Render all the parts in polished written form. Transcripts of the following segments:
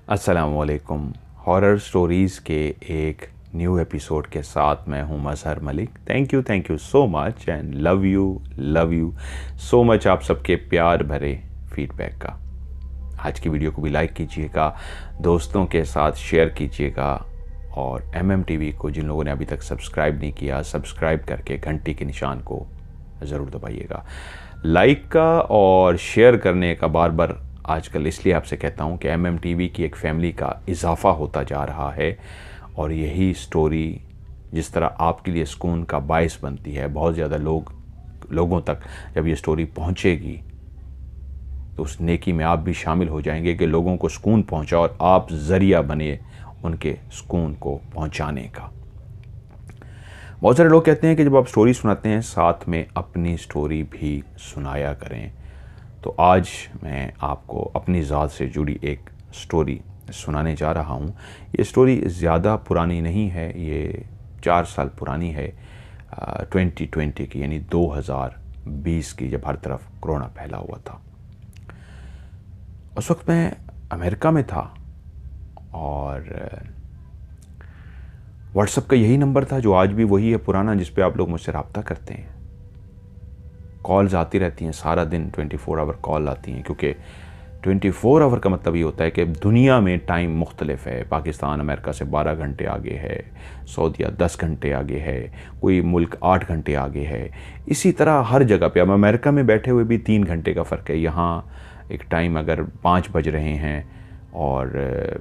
अस्सलामुअलैकुम। Horror stories के एक न्यू एपिसोड के साथ मैं हूं Mazhar Malik. Thank you so much and love you so much आप सबके प्यार भरे फीडबैक का। आज की वीडियो को भी लाइक कीजिएगा, दोस्तों के साथ शेयर कीजिएगा और MMTV को जिन लोगों ने अभी तक सब्सक्राइब नहीं किया, सब्सक्राइब करके घंटी के निशान को ज़रूर दबाइएगा। लाइक का और शेयर करने का बार बार आजकल इसलिए आपसे कहता हूँ कि MMTV की एक फैमिली का इजाफ़ा होता जा रहा है और यही स्टोरी जिस तरह आपके लिए सुकून का बायस बनती है, बहुत ज़्यादा लोगों तक जब ये स्टोरी पहुँचेगी तो उस नेकी में आप भी शामिल हो जाएंगे कि लोगों को सुकून पहुँचा और आप ज़रिया बने उनके सुकून को पहुँचाने का। बहुत सारे लोग कहते हैं कि जब आप स्टोरी सुनाते हैं साथ में अपनी स्टोरी भी सुनाया करें। तो आज मैं आपको अपनी ज़ात से जुड़ी एक स्टोरी सुनाने जा रहा हूँ। ये स्टोरी ज़्यादा पुरानी नहीं है, ये 4 साल पुरानी है, 2020 की यानी 2020 की, जब हर तरफ कोरोना फैला हुआ था। उस वक्त मैं अमेरिका में था और व्हाट्सएप का यही नंबर था जो आज भी वही है पुराना, जिस पे आप लोग मुझसे रब्ता करते हैं। कॉल्स आती रहती हैं सारा दिन, 24 आवर कॉल आती हैं, क्योंकि 24 आवर का मतलब ये होता है कि दुनिया में टाइम मुख्तलिफ है। पाकिस्तान अमेरिका से 12 घंटे आगे है, सऊदीया 10 घंटे आगे है, कोई मुल्क 8 घंटे आगे है। इसी तरह हर जगह पे, अब अमेरिका में बैठे हुए भी 3 घंटे का फ़र्क है। यहाँ एक टाइम अगर 5 बज रहे हैं और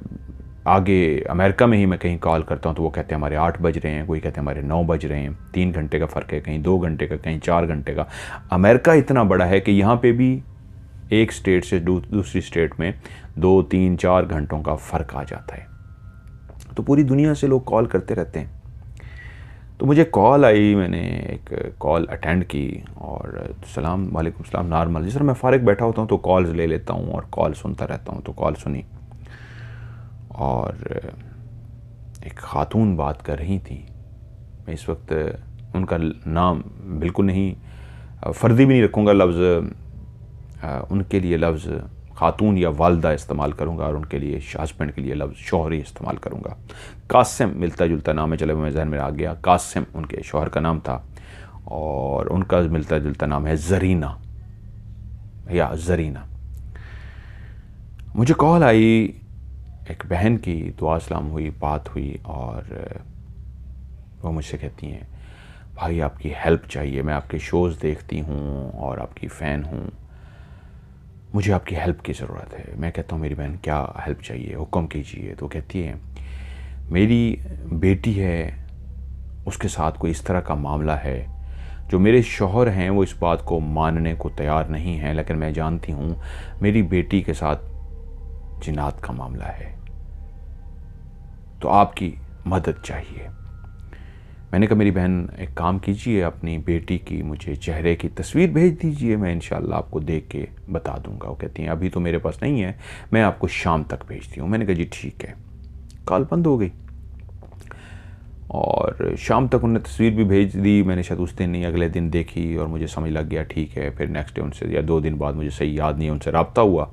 आगे अमेरिका में ही मैं कहीं कॉल करता हूँ तो वो कहते हैं हमारे 8 बज रहे हैं, कोई कहते हैं हमारे 9 बज रहे हैं। 3 घंटे का फ़र्क है, कहीं 2 घंटे का, कहीं 4 घंटे का। अमेरिका इतना बड़ा है कि यहाँ पे भी एक स्टेट से दूसरी स्टेट में 2, 3, 4 घंटों का फ़र्क आ जाता है। तो पूरी दुनिया से लोग कॉल करते रहते हैं। तो मुझे कॉल आई, मैंने एक कॉल अटेंड की और सलाम वालेकुम सलाम, नॉर्मल जिस तरह मैं फ़ारिग बैठा होता हूँ तो कॉल्स ले लेता हूँ और कॉल सुनता रहता हूँ। तो कॉल सुनी और एक ख़ातून बात कर रही थी। मैं इस वक्त उनका नाम बिल्कुल नहीं, फ़र्दी भी नहीं रखूँगा, उनके लिए लफ्ज़ ख़ातून या वालदा इस्तेमाल करूँगा और उनके लिए हस्बैंड के लिए लफ्ज़ शौहर ही इस्तेमाल करूँगा। कासिम मिलता जुलता नाम है, चलो मैं जहन में आ गया। कासिम उनके शौहर का नाम था और उनका मिलता जुलता नाम है ज़रीना या ज़रीना। मुझे कॉल आई, एक बहन की, दुआ सलाम हुई, बात हुई और वो मुझसे कहती हैं भाई आपकी हेल्प चाहिए, मैं आपके शोज़ देखती हूँ और आपकी फ़ैन हूँ, मुझे आपकी हेल्प की ज़रूरत है। मैं कहता हूँ मेरी बहन क्या हेल्प चाहिए, हुक्म कीजिए। तो कहती है मेरी बेटी है, उसके साथ कोई इस तरह का मामला है, जो मेरे शौहर हैं वो इस बात को मानने को तैयार नहीं हैं, लेकिन मैं जानती हूँ मेरी बेटी के साथ जिन्नात का मामला है, तो आपकी मदद चाहिए। मैंने कहा मेरी बहन एक काम कीजिए, अपनी बेटी की मुझे चेहरे की तस्वीर भेज दीजिए, मैं इंशाल्लाह आपको देख के बता दूंगा। वो कहती हैं अभी तो मेरे पास नहीं है, मैं आपको शाम तक भेजती हूँ। मैंने कहा जी ठीक है। कॉल बंद हो गई और शाम तक उन्होंने तस्वीर भी भेज दी। मैंने शायद उस दिन नहीं अगले दिन देखी और मुझे समझ लग गया ठीक है। फिर नेक्स्ट डे उनसे या 2 दिन बाद, मुझे सही याद नहीं है, उनसे रब्ता हुआ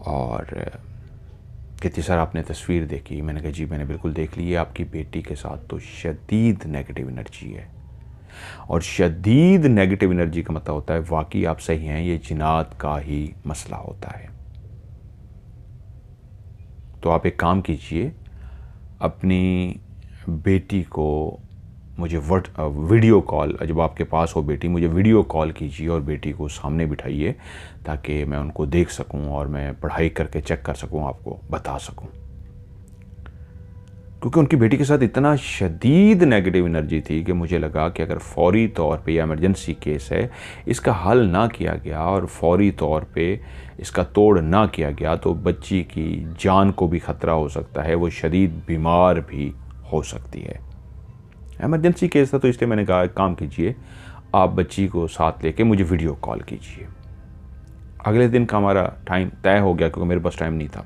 और कहती सर आपने तस्वीर देखी? मैंने कहा जी मैंने बिल्कुल देख ली है। आपकी बेटी के साथ तो शदीद नेगेटिव एनर्जी है और शदीद नेगेटिव एनर्जी का मतलब होता है वाकई आप सही हैं, ये जिन्नात का ही मसला होता है। तो आप एक काम कीजिए, अपनी बेटी को मुझे वीडियो कॉल, जब आपके पास हो बेटी, मुझे वीडियो कॉल कीजिए और बेटी को सामने बिठाइए ताकि मैं उनको देख सकूं और मैं पढ़ाई करके चेक कर सकूं, आपको बता सकूं। क्योंकि उनकी बेटी के साथ इतना शदीद नेगेटिव एनर्जी थी कि मुझे लगा कि अगर फौरी तौर पे, या इमरजेंसी केस है, इसका हल ना किया गया और फौरी तौर पे इसका तोड़ ना किया गया तो बच्ची की जान को भी ख़तरा हो सकता है, वो शदीद बीमार भी हो सकती है। इमरजेंसी केस था तो इसलिए मैंने कहा काम कीजिए, आप बच्ची को साथ लेके मुझे वीडियो कॉल कीजिए। अगले दिन का हमारा टाइम तय हो गया क्योंकि मेरे पास टाइम नहीं था।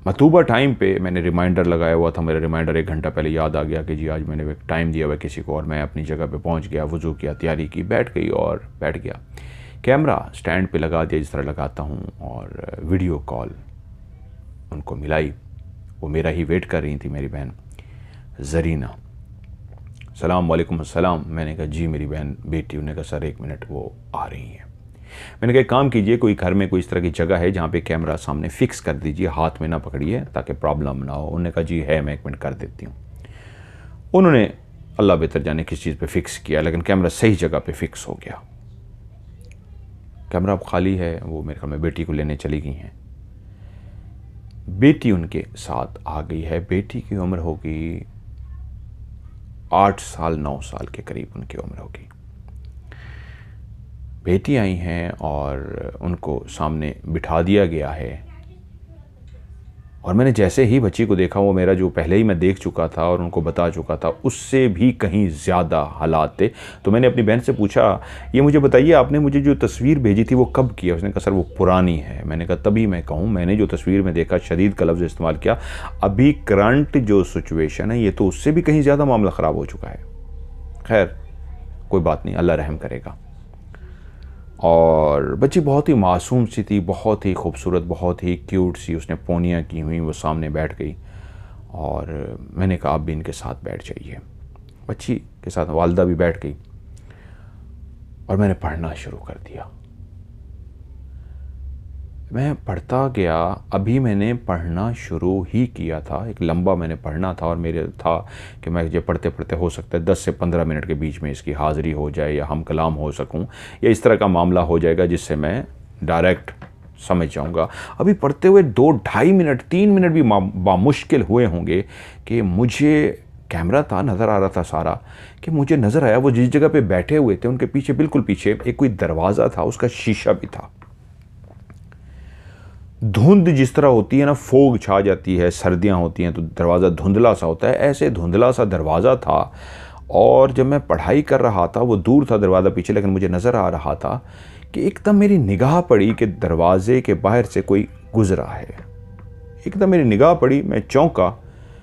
मतलूबा टाइम पे मैंने रिमाइंडर लगाया हुआ था, मेरा रिमाइंडर 1 घंटा पहले याद आ गया कि जी आज मैंने एक टाइम दिया हुआ किसी को, और मैं अपनी जगह पे पहुंच गया, वज़ू किया, तैयारी की, बैठ गया। कैमरा स्टैंड पे लगा दिया जिस तरह लगाता हूँ, और वीडियो कॉल उनको मिलाई। वो मेरा ही वेट कर रही थी, मेरी बहन ज़रीना। सलाम वालेकुम अस्सलाम। मैंने कहा जी मेरी बहन बेटी। उन्होंने कहा सर 1 मिनट, वो आ रही हैं। मैंने कहा एक काम कीजिए, कोई घर में कोई इस तरह की जगह है जहाँ पे कैमरा सामने फिक्स कर दीजिए, हाथ में ना पकड़िए ताकि प्रॉब्लम ना हो। उन्होंने कहा जी है, मैं 1 मिनट कर देती हूँ। उन्होंने अल्लाह बेहतर जाने किस चीज़ पे फिक्स किया, लेकिन कैमरा सही जगह पे फिक्स हो गया। कैमरा अब खाली है। वो मेरे ख्याल में बेटी को लेने चली गई हैं। बेटी उनके साथ आ गई है। बेटी की उम्र होगी 8 साल 9 साल के करीब उनकी उम्र होगी। बेटी आई हैं और उनको सामने बिठा दिया गया है। और मैंने जैसे ही बच्ची को देखा, वो मेरा जो पहले ही मैं देख चुका था और उनको बता चुका था, उससे भी कहीं ज़्यादा हालात थे। तो मैंने अपनी बहन से पूछा, ये मुझे बताइए आपने मुझे जो तस्वीर भेजी थी वो कब की है? उसने कहा सर वो पुरानी है। मैंने कहा तभी मैं कहूँ, मैंने जो तस्वीर में देखा, शदीद का लफ्ज़ इस्तेमाल किया। अभी करंट जो सिचुएशन है ये तो उससे भी कहीं ज़्यादा मामला ख़राब हो चुका है। खैर कोई बात नहीं, अल्लाह रहम करेगा। और बच्ची बहुत ही मासूम सी थी, बहुत ही खूबसूरत, बहुत ही क्यूट सी। उसने पोनियाँ की हुई, वो सामने बैठ गई और मैंने कहा आप भी इनके साथ बैठ जाइए। बच्ची के साथ वालदा भी बैठ गई और मैंने पढ़ना शुरू कर दिया। मैं पढ़ता गया। अभी मैंने पढ़ना शुरू ही किया था, एक लंबा मैंने पढ़ना था और मेरे था कि मैं ये पढ़ते पढ़ते हो सकता है 10 से 15 मिनट के बीच में इसकी हाज़िरी हो जाए या हम कलाम हो सकूं, या इस तरह का मामला हो जाएगा जिससे मैं डायरेक्ट समझ जाऊंगा। अभी पढ़ते हुए 2 ढाई मिनट 3 मिनट भी बामुश्किल हुए होंगे कि मुझे कैमरा था, नज़र आ रहा था सारा, कि मुझे नज़र आया वो जिस जगह पे बैठे हुए थे उनके पीछे, बिल्कुल पीछे एक कोई दरवाज़ा था, उसका शीशा भी था। धुंध जिस तरह होती है ना, फोग छा जाती है, सर्दियां होती हैं तो दरवाज़ा धुंधला सा होता है, ऐसे धुंधला सा दरवाज़ा था। और जब मैं पढ़ाई कर रहा था, वो दूर था दरवाज़ा पीछे, लेकिन मुझे नज़र आ रहा था कि एकदम मेरी निगाह पड़ी कि दरवाजे के बाहर से कोई गुजरा है। एकदम मेरी निगाह पड़ी, मैं चौंका।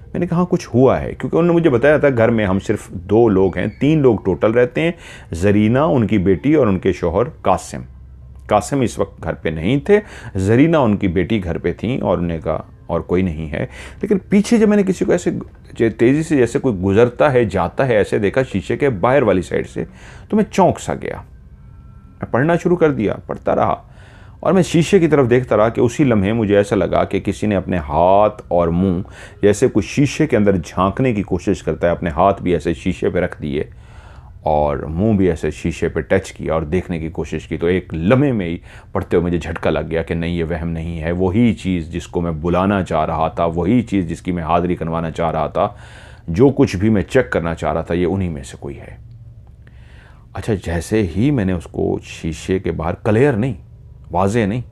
मैंने कहा कुछ हुआ है, क्योंकि उन्होंने मुझे बताया था घर में हम सिर्फ 2 लोग हैं, 3 लोग टोटल रहते हैं, ज़रीना, उनकी बेटी और उनके शौहर कासिम। कासिम इस वक्त घर पे नहीं थे, ज़रीना उनकी बेटी घर पे थी और उन्होंने कहा और कोई नहीं है। लेकिन पीछे जब मैंने किसी को ऐसे तेज़ी से जैसे कोई गुजरता है जाता है ऐसे देखा शीशे के बाहर वाली साइड से, तो मैं चौंक सा गया। मैं पढ़ना शुरू कर दिया, पढ़ता रहा और मैं शीशे की तरफ देखता रहा कि उसी लम्हे मुझे ऐसा लगा कि किसी ने अपने हाथ और मुंह जैसे कुछ शीशे के अंदर झांकने की कोशिश करता है, अपने हाथ भी ऐसे शीशे पे रख दिए और मुंह भी ऐसे शीशे पे टच किया और देखने की कोशिश की। तो एक लम्हे में ही पढ़ते हुए मुझे झटका लग गया कि नहीं, ये वहम नहीं है, वही चीज़ जिसको मैं बुलाना चाह रहा था, वही चीज़ जिसकी मैं हाज़िरी करवाना चाह रहा था, जो कुछ भी मैं चेक करना चाह रहा था, ये उन्हीं में से कोई है। अच्छा, जैसे ही मैंने उसको शीशे के बाहर, क्लियर नहीं, वाज़े नहीं,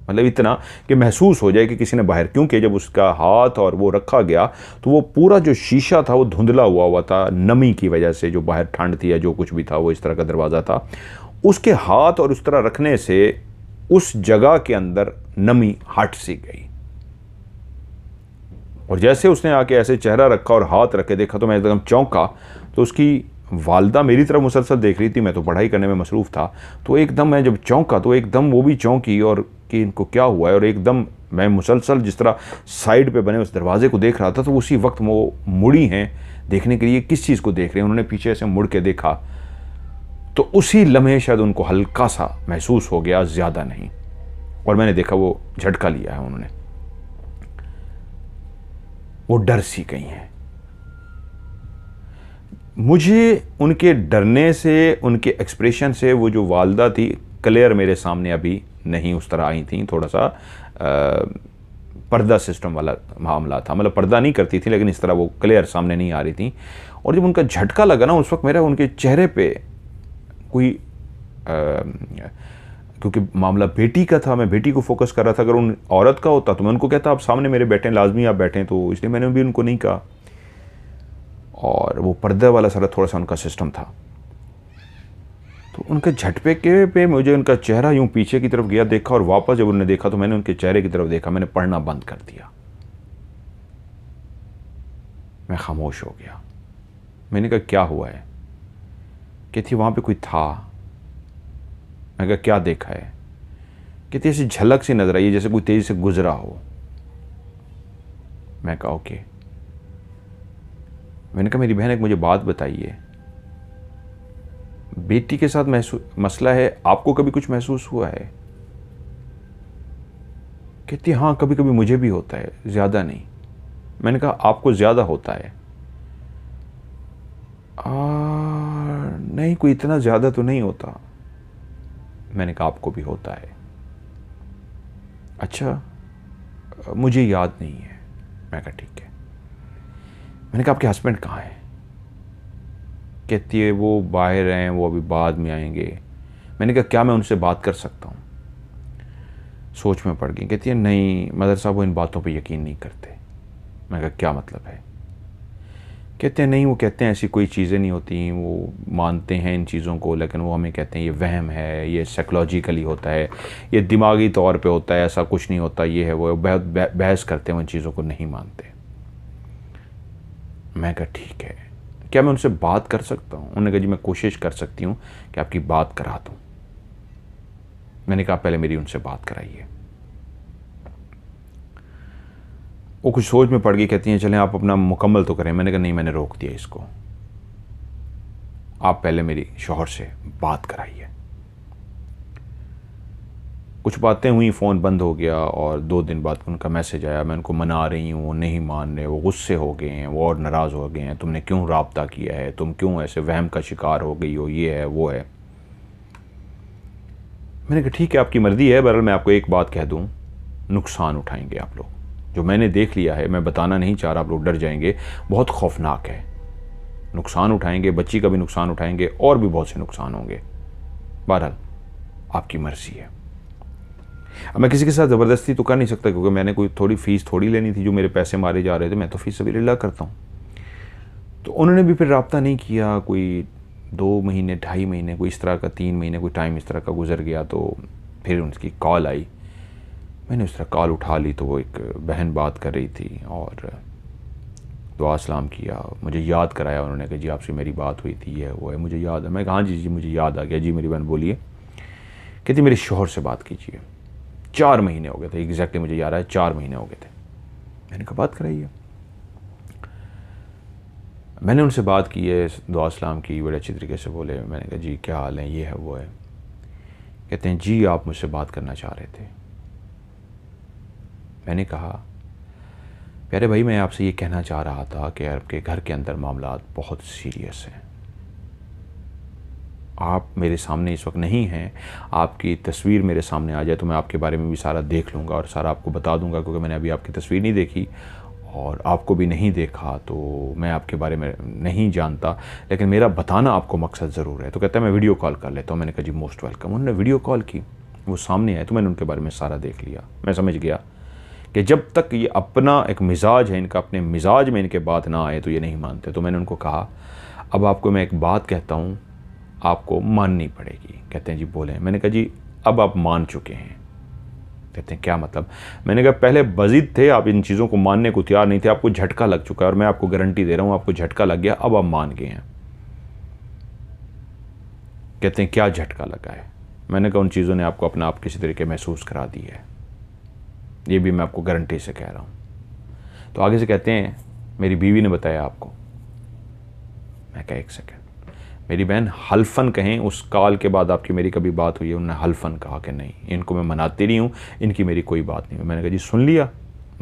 मतलब इतना कि महसूस हो जाए कि किसी ने बाहर, क्योंकि जब उसका हाथ और वो रखा गया तो वो पूरा जो शीशा था वो धुंधला हुआ था, नमी की वजह से, जो बाहर ठंड थी या जो कुछ भी था, वो इस तरह का दरवाज़ा था। उसके हाथ और उस तरह रखने से उस जगह के अंदर नमी हट सी गई। और जैसे उसने आके ऐसे चेहरा रखा और हाथ रख के देखा तो मैं एकदम चौंका। तो उसकी वालदा मेरी तरफ मुसलसल देख रही थी, मैं तो पढ़ाई करने में मसरूफ़ था। तो एकदम मैं जब चौंका तो एकदम वो भी चौंकी और कि इनको क्या हुआ है। और एकदम मैं मुसलसल जिस तरह साइड पे बने उस दरवाजे को देख रहा था, तो उसी वक्त वो मुड़ी हैं देखने के लिए किस चीज़ को देख रहे हैं। उन्होंने पीछे से मुड़ के देखा तो उसी लम्हे शायद उनको हल्का सा महसूस हो गया, ज़्यादा नहीं। और मैंने देखा वो झटका लिया है उन्होंने, वो डर सी गई हैं। मुझे उनके डरने से, उनके एक्सप्रेशन से, वो जो वालदा थी क्लियर मेरे सामने अभी नहीं उस तरह आई थी। थोड़ा सा पर्दा सिस्टम वाला मामला था, मतलब पर्दा नहीं करती थी लेकिन इस तरह वो क्लियर सामने नहीं आ रही थी। और जब उनका झटका लगा ना, उस वक्त मेरा उनके चेहरे पे कोई क्योंकि मामला बेटी का था, मैं बेटी को फोकस कर रहा था। अगर उन औरत का होता तो मैं उनको कहता आप सामने मेरे बैठे, लाजमी आप बैठें, तो इसलिए मैंने भी उनको नहीं कहा। और वो पर्दे वाला सारा थोड़ा सा उनका सिस्टम था। तो उनके झटपे के पे मुझे उनका चेहरा यूं पीछे की तरफ गया, देखा, और वापस जब उन्होंने देखा तो मैंने उनके चेहरे की तरफ देखा। मैंने पढ़ना बंद कर दिया, मैं खामोश हो गया। मैंने कहा क्या हुआ है? कहती वहाँ पे कोई था। मैं कहा क्या देखा है? कहती ऐसी झलक सी नजर आई है जैसे कोई तेजी से गुजरा हो। मैं कहा ओके। मैंने कहा मेरी बहन एक मुझे बात बताइए, बेटी के साथ मसला है, आपको कभी कुछ महसूस हुआ है? कहती हाँ कभी कभी मुझे भी होता है, ज़्यादा नहीं। मैंने कहा आपको ज़्यादा होता है? नहीं कोई इतना ज़्यादा तो नहीं होता। मैंने कहा आपको भी होता है? अच्छा मुझे याद नहीं है। मैं कहा ठीक है। मैंने कहा आपके हस्बैंड कहाँ हैं? कहती है वो बाहर हैं, वो अभी बाद में आएंगे। मैंने कहा क्या मैं उनसे बात कर सकता हूँ? सोच में पड़ गई। कहती है नहीं मदर साहब वो इन बातों पे यकीन नहीं करते। मैं कहा क्या मतलब है? कहते हैं नहीं, वो कहते हैं ऐसी कोई चीज़ें नहीं होती, वो मानते हैं इन चीज़ों को, लेकिन वो हमें कहते हैं ये वहम है, ये साइकोलॉजिकली होता है, ये दिमागी तौर पे होता है, ऐसा कुछ नहीं होता, ये है वो। बहुत बहस करते हैं, उन चीज़ों को नहीं मानते। मैं कहा ठीक है, क्या मैं उनसे बात कर सकता हूँ? उन्होंने कहा जी मैं कोशिश कर सकती हूँ कि आपकी बात करा दूँ। मैंने कहा पहले मेरी उनसे बात कराइए। वो कुछ सोच में पड़ गई। कहती हैं चलें आप अपना मुकम्मल तो करें। मैंने कहा नहीं, मैंने रोक दिया इसको, आप पहले मेरी शौहर से बात कराइए। कुछ बातें हुई, फ़ोन बंद हो गया और 2 दिन बाद उनका मैसेज आया, मैं उनको मना रही हूँ, वो नहीं मान रहे, वो गुस्से हो गए हैं, वो और नाराज़ हो गए हैं, तुमने क्यों राब्ता किया है, तुम क्यों ऐसे वहम का शिकार हो गई हो, ये है वो है। मैंने कहा ठीक है आपकी मर्ज़ी है, बहरहाल मैं आपको एक बात कह दूँ, नुकसान उठाएंगे आप लोग। जो मैंने देख लिया है, मैं बताना नहीं चाह रहा, आप लोग डर जाएंगे, बहुत खौफनाक है। नुकसान उठाएंगे, बच्ची का भी नुकसान उठाएंगे और भी बहुत से नुकसान होंगे। बहरहाल आपकी मर्ज़ी है। अब मैं किसी के साथ ज़बरदस्ती तो कर नहीं सकता, क्योंकि मैंने कोई थोड़ी फ़ीस थोड़ी लेनी थी, जो मेरे पैसे मारे जा रहे थे, मैं तो फ़ीस सबिलिल्लाह करता हूँ। तो उन्होंने भी फिर राब्ता नहीं किया, कोई 2 महीने 2.5 महीने कोई इस तरह का, 3 महीने कोई टाइम इस तरह का गुजर गया। तो फिर उनकी कॉल आई, मैंने उस तरह कॉल उठा ली तो वो एक बहन बात कर रही थी और दुआ सलाम किया, मुझे याद कराया उन्होंने कि जी आपसे मेरी बात हुई थी, ये वो है, मुझे याद है। मैं कहा हाँ जी मुझे याद आ गया। जी मेरी बहन बोलिए। कहती मेरे शौहर से बात कीजिए, 4 महीने हो गए थे, एग्जैक्टली मुझे याद है 4 महीने हो गए थे। मैंने कहा बात कराइए। मैंने उनसे बात की है, दुआ सलाम की, बड़े अच्छी तरीके से बोले। मैंने कहा जी क्या हाल है, ये है वो है। कहते हैं जी आप मुझसे बात करना चाह रहे थे। मैंने कहा प्यारे भाई मैं आपसे ये कहना चाह रहा था कि आपके घर के अंदर मामला बहुत सीरियस हैं। आप मेरे सामने इस वक्त नहीं हैं, आपकी तस्वीर मेरे सामने आ जाए तो मैं आपके बारे में भी सारा देख लूँगा और सारा आपको बता दूँगा, क्योंकि मैंने अभी आपकी तस्वीर नहीं देखी और आपको भी नहीं देखा, तो मैं आपके बारे में नहीं जानता, लेकिन मेरा बताना आपको मकसद ज़रूर है। तो कहता है मैं वीडियो कॉल कर लेता हूँ। मैंने कहा जी मोस्ट वेलकम। उन्होंने वीडियो कॉल की, वो सामने आए तो मैंने उनके बारे में सारा देख लिया। मैं समझ गया कि जब तक ये अपना एक मिजाज है इनका, अपने मिजाज में इनके बात ना आए तो ये नहीं मानते। तो मैंने उनको कहा अब आपको मैं एक बात कहता हूँ, आपको माननी पड़ेगी। कहते हैं जी बोलें। मैंने कहा जी अब आप मान चुके हैं। कहते हैं क्या मतलब? मैंने कहा पहले बज़िद थे, आप इन चीज़ों को मानने को तैयार नहीं थे, आपको झटका लग चुका है और मैं आपको गारंटी दे रहा हूँ आपको झटका लग गया, अब आप मान गए हैं। कहते हैं क्या झटका लगा है? मैंने कहा उन चीज़ों ने आपको अपना आप किसी तरीके महसूस करा दी है, ये भी मैं आपको गारंटी से कह रहा हूँ। तो आगे से कहते हैं मेरी बीवी ने बताया आपको। मैं कहा एक सेकेंड, मेरी बहन हल्फन कहें उस कॉल के बाद आपकी मेरी कभी बात हुई है? उन्होंने हल्फन कहा कि नहीं, इनको मैं मनाती नहीं हूँ, इनकी मेरी कोई बात नहीं है। मैंने कहा जी सुन लिया,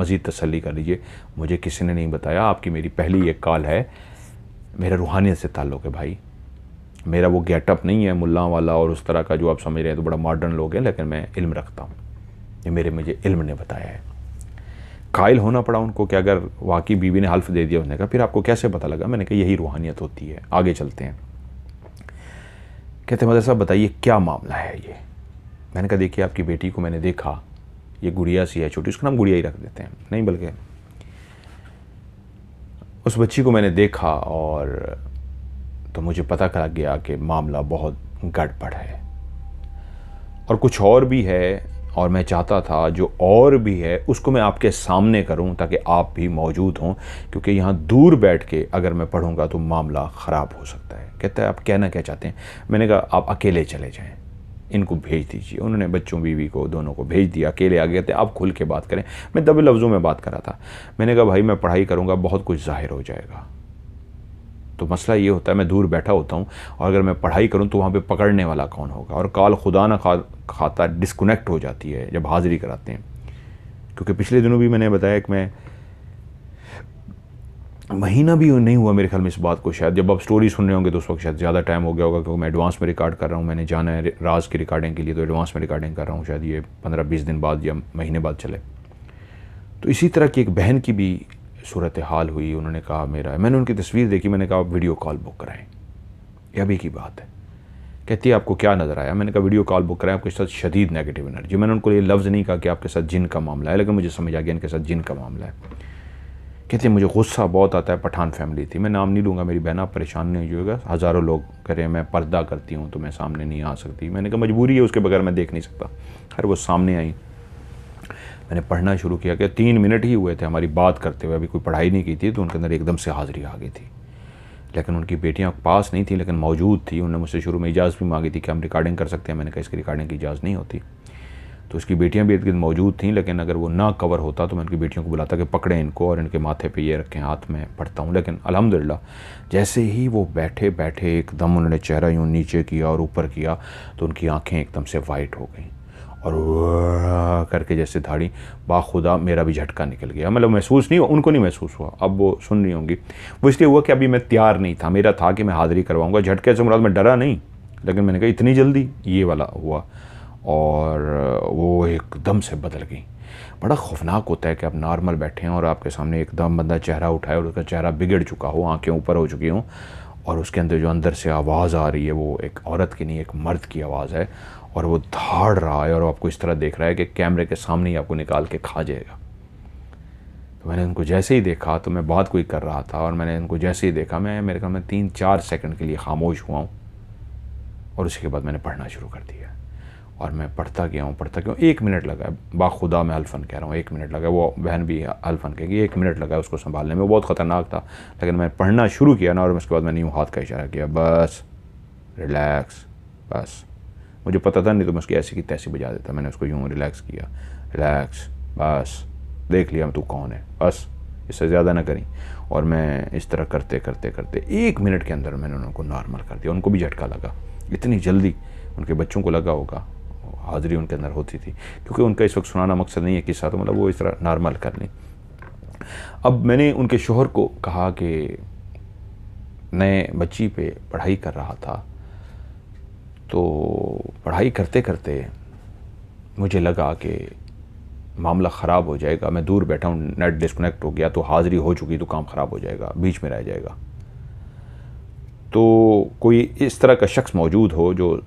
मज़ीद तसल्ली कर लीजिए, मुझे किसी ने नहीं बताया, आपकी मेरी पहली एक कॉल है, मेरा रूहानियत से ताल्लुक़ है भाई, मेरा वो गेटअप नहीं है मुल्ला वाला और उस तरह का जो आप समझ रहे हैं, तो बड़ा मॉडर्न लोग हैं, लेकिन मैं इल्म रखता हूँ, ये मुझे इल्म ने बताया है। कायल होना पड़ा उनको कि अगर वाकई बीवी ने हल्फ दे दिया। उसने कहा फिर आपको कैसे पता लगा? मैंने कहा यही रूहानियत होती है। आगे चलते हैं। कहते मदर साहब बताइए क्या मामला है ये? मैंने कहा देखिए आपकी बेटी को मैंने देखा, ये गुड़िया सी है छोटी, उसका नाम गुड़िया ही रख देते हैं, नहीं बल्कि उस बच्ची को मैंने देखा और तो मुझे पता लग गया कि मामला बहुत गड़बड़ है और कुछ और भी है, और मैं चाहता था जो और भी है उसको मैं आपके सामने करूं ताकि आप भी मौजूद हों, क्योंकि यहाँ दूर बैठ के अगर मैं पढ़ूंगा तो मामला ख़राब हो सकता है। कहता है आप कहना क्या चाहते हैं? मैंने कहा आप अकेले चले जाएं। इनको भेज दीजिए। उन्होंने बच्चों बीवी को दोनों को भेज दिया, अकेले आ गए थे, आप खुल के बात करें। मैं दबे लफ्ज़ों में बात कर रहा था। मैंने कहा भाई मैं पढ़ाई करूँगा, बहुत कुछ ज़ाहिर हो जाएगा। तो मसला ये होता है मैं दूर बैठा होता हूँ और अगर मैं पढ़ाई करूँ तो वहाँ पे पकड़ने वाला कौन होगा, और कॉल खुदा ना खाता डिस्कनेक्ट हो जाती है जब हाज़िरी कराते हैं। क्योंकि पिछले दिनों भी मैंने बताया कि मैं महीना भी नहीं हुआ मेरे ख्याल में इस बात को, शायद जब आप स्टोरी सुन रहे होंगे तो उस वक्त शायद ज़्यादा टाइम हो गया होगा, क्योंकि मैं एडवांस में रिकॉर्ड कर रहा हूँ। मैंने जाना है राज की रिकॉर्डिंग के लिए, तो एडवांस में रिकॉर्डिंग कर रहा हूँ, शायद ये 15-20 दिन बाद या महीने बाद चले। तो इसी तरह की एक बहन की भी सूरत हाल हुई। उन्होंने कहा मैंने उनकी तस्वीर देखी, मैंने कहा आप वीडियो कॉल बुक कराएं, ये अभी की बात है। कहती है आपको क्या नज़र आया? मैंने कहा वीडियो कॉल बुक कराएं, आपके साथ शदीद नेगेटिव एनर्जी। मैंने उनको ये लफ्ज़ नहीं कहा कि आपके साथ जिन का मामला है, लेकिन मुझे समझ आ गया इनके साथ जिन का मामला है। कहती है मुझे गुस्सा बहुत आता है, पठान फैमिली थी, मैं नाम नहीं लूँगा मेरी बहन, आप परेशान नहीं होइएगा। हज़ारों लोग कह रहे हैं मैं पर्दा करती हूँ तो मैं सामने नहीं आ सकती। मैंने कहा मजबूरी है, उसके बगैर मैं देख नहीं सकता। खैर वो सामने आई, मैंने पढ़ना शुरू किया कि 3 मिनट ही हुए थे हमारी बात करते हुए, अभी कोई पढ़ाई नहीं की थी, तो उनके अंदर एकदम से हाज़िरी आ गई थी। लेकिन उनकी बेटियां पास नहीं थी लेकिन मौजूद थी। उन्होंने मुझसे शुरू में इजाज़त भी मांगी थी कि हम रिकॉर्डिंग कर सकते हैं। मैंने कहा इसकी रिकॉर्डिंग की इजाज़त नहीं होती। तो उसकी बेटियां भी इर्द-गिर्द मौजूद थीं, लेकिन अगर वो ना कवर होता तो मैं उनकी बेटियों को बुलाता कि पकड़ें इनको और इनके माथे पे ये रखें, हाथ में पढ़ता हूँ। लेकिन अल्हम्दुलिल्लाह जैसे ही वो बैठे बैठे एकदम उन्होंने चेहरा यूँ नीचे किया और ऊपर किया तो उनकी आँखें एकदम से वाइट हो गई और करके जैसे धाड़ी, बाखुदा मेरा भी झटका निकल गया। मतलब महसूस नहीं हुआ, उनको नहीं महसूस हुआ, अब वो सुन रही होंगी। वो इसलिए हुआ कि अभी मैं तैयार नहीं था, मेरा था कि मैं हाज़िरी करवाऊँगा। झटके से मुराद मैं डरा नहीं, लेकिन मैंने कहा इतनी जल्दी, ये वाला हुआ और वो एकदम से बदल गई। बड़ा खौफनाक होता है कि आप नॉर्मल बैठे हैं और आपके सामने एकदम बंदा चेहरा उठाए और उसका चेहरा बिगड़ चुका हो, आंखें ऊपर हो चुकी हों और उसके अंदर जो अंदर से आवाज़ आ रही है वो एक औरत की नहीं, एक मर्द की आवाज़ है और वो धाड़ रहा है और आपको इस तरह देख रहा है कि कैमरे के सामने ही आपको निकाल के खा जाएगा। तो मैंने उनको जैसे ही देखा, तो मैं बात कोई कर रहा था और मैंने उनको जैसे ही देखा, मेरे ख्याल में 3-4 सेकंड के लिए खामोश हुआ हूँ और उसके बाद मैंने पढ़ना शुरू कर दिया और मैं पढ़ता गया हूँ 1 मिनट लगा, बाखुदा मैं अल्फन कह रहा हूँ, 1 मिनट लगा। वो बहन भी अल्फन कहेगी 1 मिनट लगा उसको संभालने में, बहुत ख़तरनाक था। लेकिन मैं पढ़ना शुरू किया ना और उसके बाद मैंने यूँ हाथ का इशारा किया, बस रिलैक्स, बस। मुझे पता था नहीं तो मैं उसकी ऐसी की तैसी बजा देता। मैंने उसको यूँ रिलैक्स किया, रिलैक्स, बस देख लिया तू कौन है, बस इससे ज़्यादा ना करी। और मैं इस तरह करते करते करते 1 मिनट के अंदर मैंने उनको नॉर्मल कर दिया। उनको भी झटका लगा, इतनी जल्दी उनके बच्चों को लगा होगा, हाज़िरी उनके अंदर होती थी। क्योंकि उनका इस वक्त सुनाना मकसद नहीं है किस्सा, तो मतलब वो इस तरह नॉर्मल कर लें। अब मैंने उनके शोहर को कहा कि नए बच्ची पे पढ़ाई कर रहा था, तो पढ़ाई करते करते मुझे लगा कि मामला ख़राब हो जाएगा। मैं दूर बैठा हूँ, नेट डिस्कनेक्ट हो गया तो हाज़िरी हो चुकी तो काम ख़राब हो जाएगा, बीच में रह जाएगा। तो कोई इस तरह का शख्स मौजूद हो जो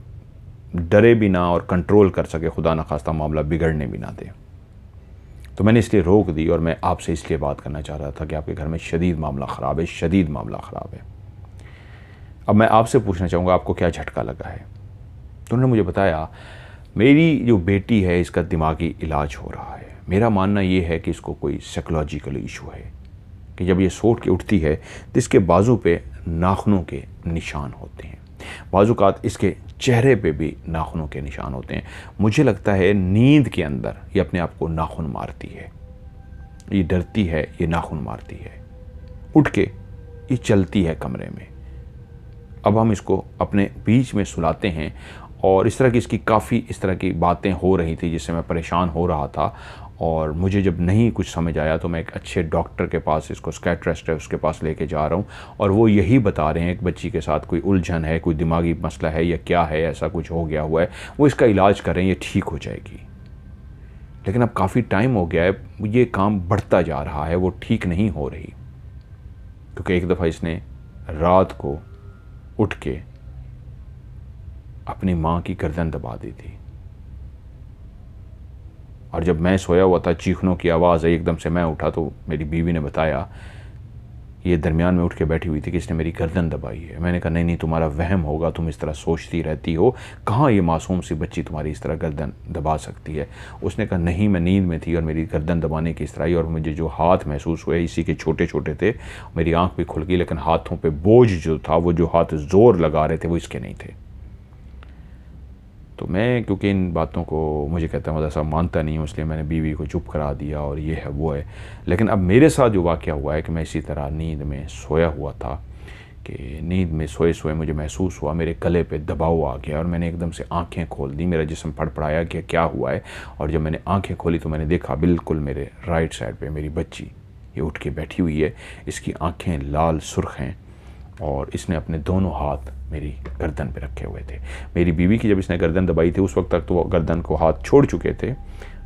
डरे भी ना और कंट्रोल कर सके, खुदा न खास्ता मामला बिगड़ने भी ना दे। तो मैंने इसलिए रोक दी और मैं आपसे इसलिए बात करना चाह रहा था कि आपके घर में शदीद मामला ख़राब है, शदीद मामला ख़राब है। अब मैं आपसे पूछना चाहूँगा आपको क्या झटका लगा है? तो उन्होंने मुझे बताया मेरी जो बेटी है इसका दिमागी इलाज हो रहा है। मेरा मानना ये है कि इसको कोई साइकोलॉजिकल इशू है कि जब ये सोच के उठती है तो इसके बाजू पे नाखूनों के निशान होते हैं, बाज़ात इसके चेहरे पे भी नाखूनों के निशान होते हैं। मुझे लगता है नींद के अंदर ये अपने आप को नाखून मारती है, ये डरती है, ये नाखून मारती है, उठ के ये चलती है कमरे में। अब हम इसको अपने बीच में सुलाते हैं और इस तरह की इसकी काफ़ी इस तरह की बातें हो रही थी जिससे मैं परेशान हो रहा था। और मुझे जब नहीं कुछ समझ आया तो मैं एक अच्छे डॉक्टर के पास, इसको साइकियाट्रिस्ट है उसके पास लेके जा रहा हूँ और वो यही बता रहे हैं कि बच्ची के साथ कोई उलझन है, कोई दिमागी मसला है या क्या है, ऐसा कुछ हो गया हुआ है, वो इसका इलाज कर रहे हैं, ये ठीक हो जाएगी। लेकिन अब काफ़ी टाइम हो गया है, ये काम बढ़ता जा रहा है, वो ठीक नहीं हो रही। क्योंकि एक दफ़ा इसने रात को उठ के अपनी माँ की गर्दन दबा दी थी और जब मैं सोया हुआ था चीखनों की आवाज़ आई, एकदम से मैं उठा तो मेरी बीवी ने बताया ये दरमियान में उठ के बैठी हुई थी कि इसने मेरी गर्दन दबाई है। मैंने कहा नहीं तुम्हारा वहम होगा, तुम इस तरह सोचती रहती हो, कहाँ ये मासूम सी बच्ची तुम्हारी इस तरह गर्दन दबा सकती है। उसने कहा नहीं मैं नींद में थी और मेरी गर्दन दबाने की इस तरह आई और मुझे जो हाथ महसूस हुए इसी के छोटे छोटे थे, मेरी आँख भी खुल गई, लेकिन हाथों पर बोझ जो था, वो जो हाथ ज़ोर लगा रहे थे वो इसके नहीं थे। तो मैं क्योंकि इन बातों को मुझे कहता है ऐसा मानता नहीं हूँ, इसलिए मैंने बीवी को चुप करा दिया और ये है वो है। लेकिन अब मेरे साथ जो वाक़या हुआ है कि मैं इसी तरह नींद में सोया हुआ था कि नींद में सोए सोए मुझे महसूस हुआ मेरे गले पे दबाव आ गया और मैंने एकदम से आंखें खोल दी। मेरा जिस्म फड़फड़ाया कि क्या हुआ है, और जब मैंने आंखें खोली तो मैंने देखा बिल्कुल मेरे राइट साइड पे मेरी बच्ची ये उठ के बैठी हुई है। इसकी आंखें लाल सुर्ख हैं और इसने अपने दोनों हाथ मेरी गर्दन पे रखे हुए थे। मेरी बीवी की जब इसने गर्दन दबाई थी उस वक्त तक तो वो गर्दन को हाथ छोड़ चुके थे।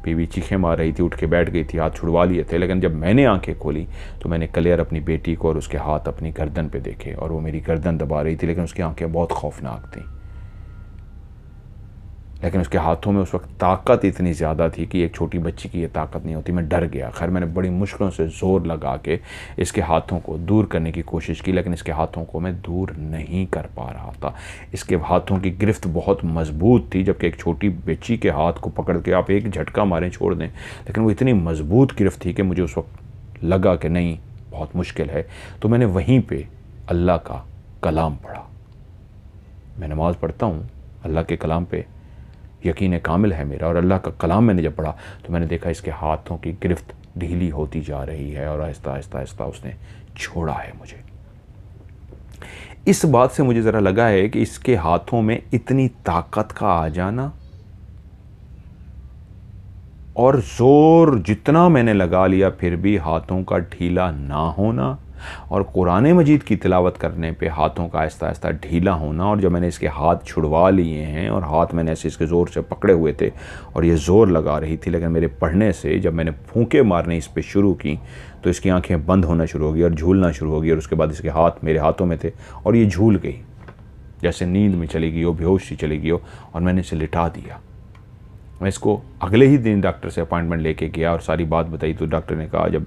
बीवी चीखें मार रही थी, उठ के बैठ गई थी, हाथ छुड़वा लिए थे। लेकिन जब मैंने आंखें खोली तो मैंने क्लियर अपनी बेटी को और उसके हाथ अपनी गर्दन पे देखे और वो मेरी गर्दन दबा रही थी, लेकिन उसकी आंखें बहुत खौफनाक थीं। लेकिन उसके हाथों में उस वक्त ताकत इतनी ज़्यादा थी कि एक छोटी बच्ची की ये ताकत नहीं होती। मैं डर गया। खैर मैंने बड़ी मुश्किलों से ज़ोर लगा के इसके हाथों को दूर करने की कोशिश की, लेकिन इसके हाथों को मैं दूर नहीं कर पा रहा था। इसके हाथों की गिरफ्त बहुत मजबूत थी, जबकि एक छोटी बच्ची के हाथ को पकड़ के आप एक झटका मारें छोड़ दें, लेकिन वो इतनी मजबूत गिरफ्त थी कि मुझे उस वक्त लगा कि नहीं, बहुत मुश्किल है। तो मैंने वहीं पर अल्लाह का कलाम पढ़ा। मैं नमाज़ पढ़ता हूँ, अल्लाह के कलाम पे यकीन कामिल है मेरा, और अल्लाह का कलाम मैंने जब पढ़ा तो मैंने देखा इसके हाथों की गिरफ्त ढीली होती जा रही है और आहिस्ता आहिस्ता आहिस्ता उसने छोड़ा है मुझे। इस बात से मुझे ज़रा लगा है कि इसके हाथों में इतनी ताकत का आ जाना और ज़ोर जितना मैंने लगा लिया फिर भी हाथों का ढीला ना होना, और कुरान मजीद की तिलावत करने पे हाथों का आहिस्ता आहिस्ता ढीला होना। और जब मैंने इसके हाथ छुड़वा लिए हैं और हाथ मैंने ऐसे इसके ज़ोर से पकड़े हुए थे और ये ज़ोर लगा रही थी, लेकिन मेरे पढ़ने से जब मैंने फूंके मारने इस पर शुरू की तो इसकी आंखें बंद होना शुरू हो गई और झूलना शुरू हो गई, और उसके बाद इसके हाथ मेरे हाथों में थे और ये झूल गई, जैसे नींद में चली गई हो, बेहोश सी चली गई हो, और मैंने इसे लिटा दिया। मैं इसको अगले ही दिन डॉक्टर से अपॉइंटमेंट लेके गया और सारी बात बताई तो डॉक्टर ने कहा, जब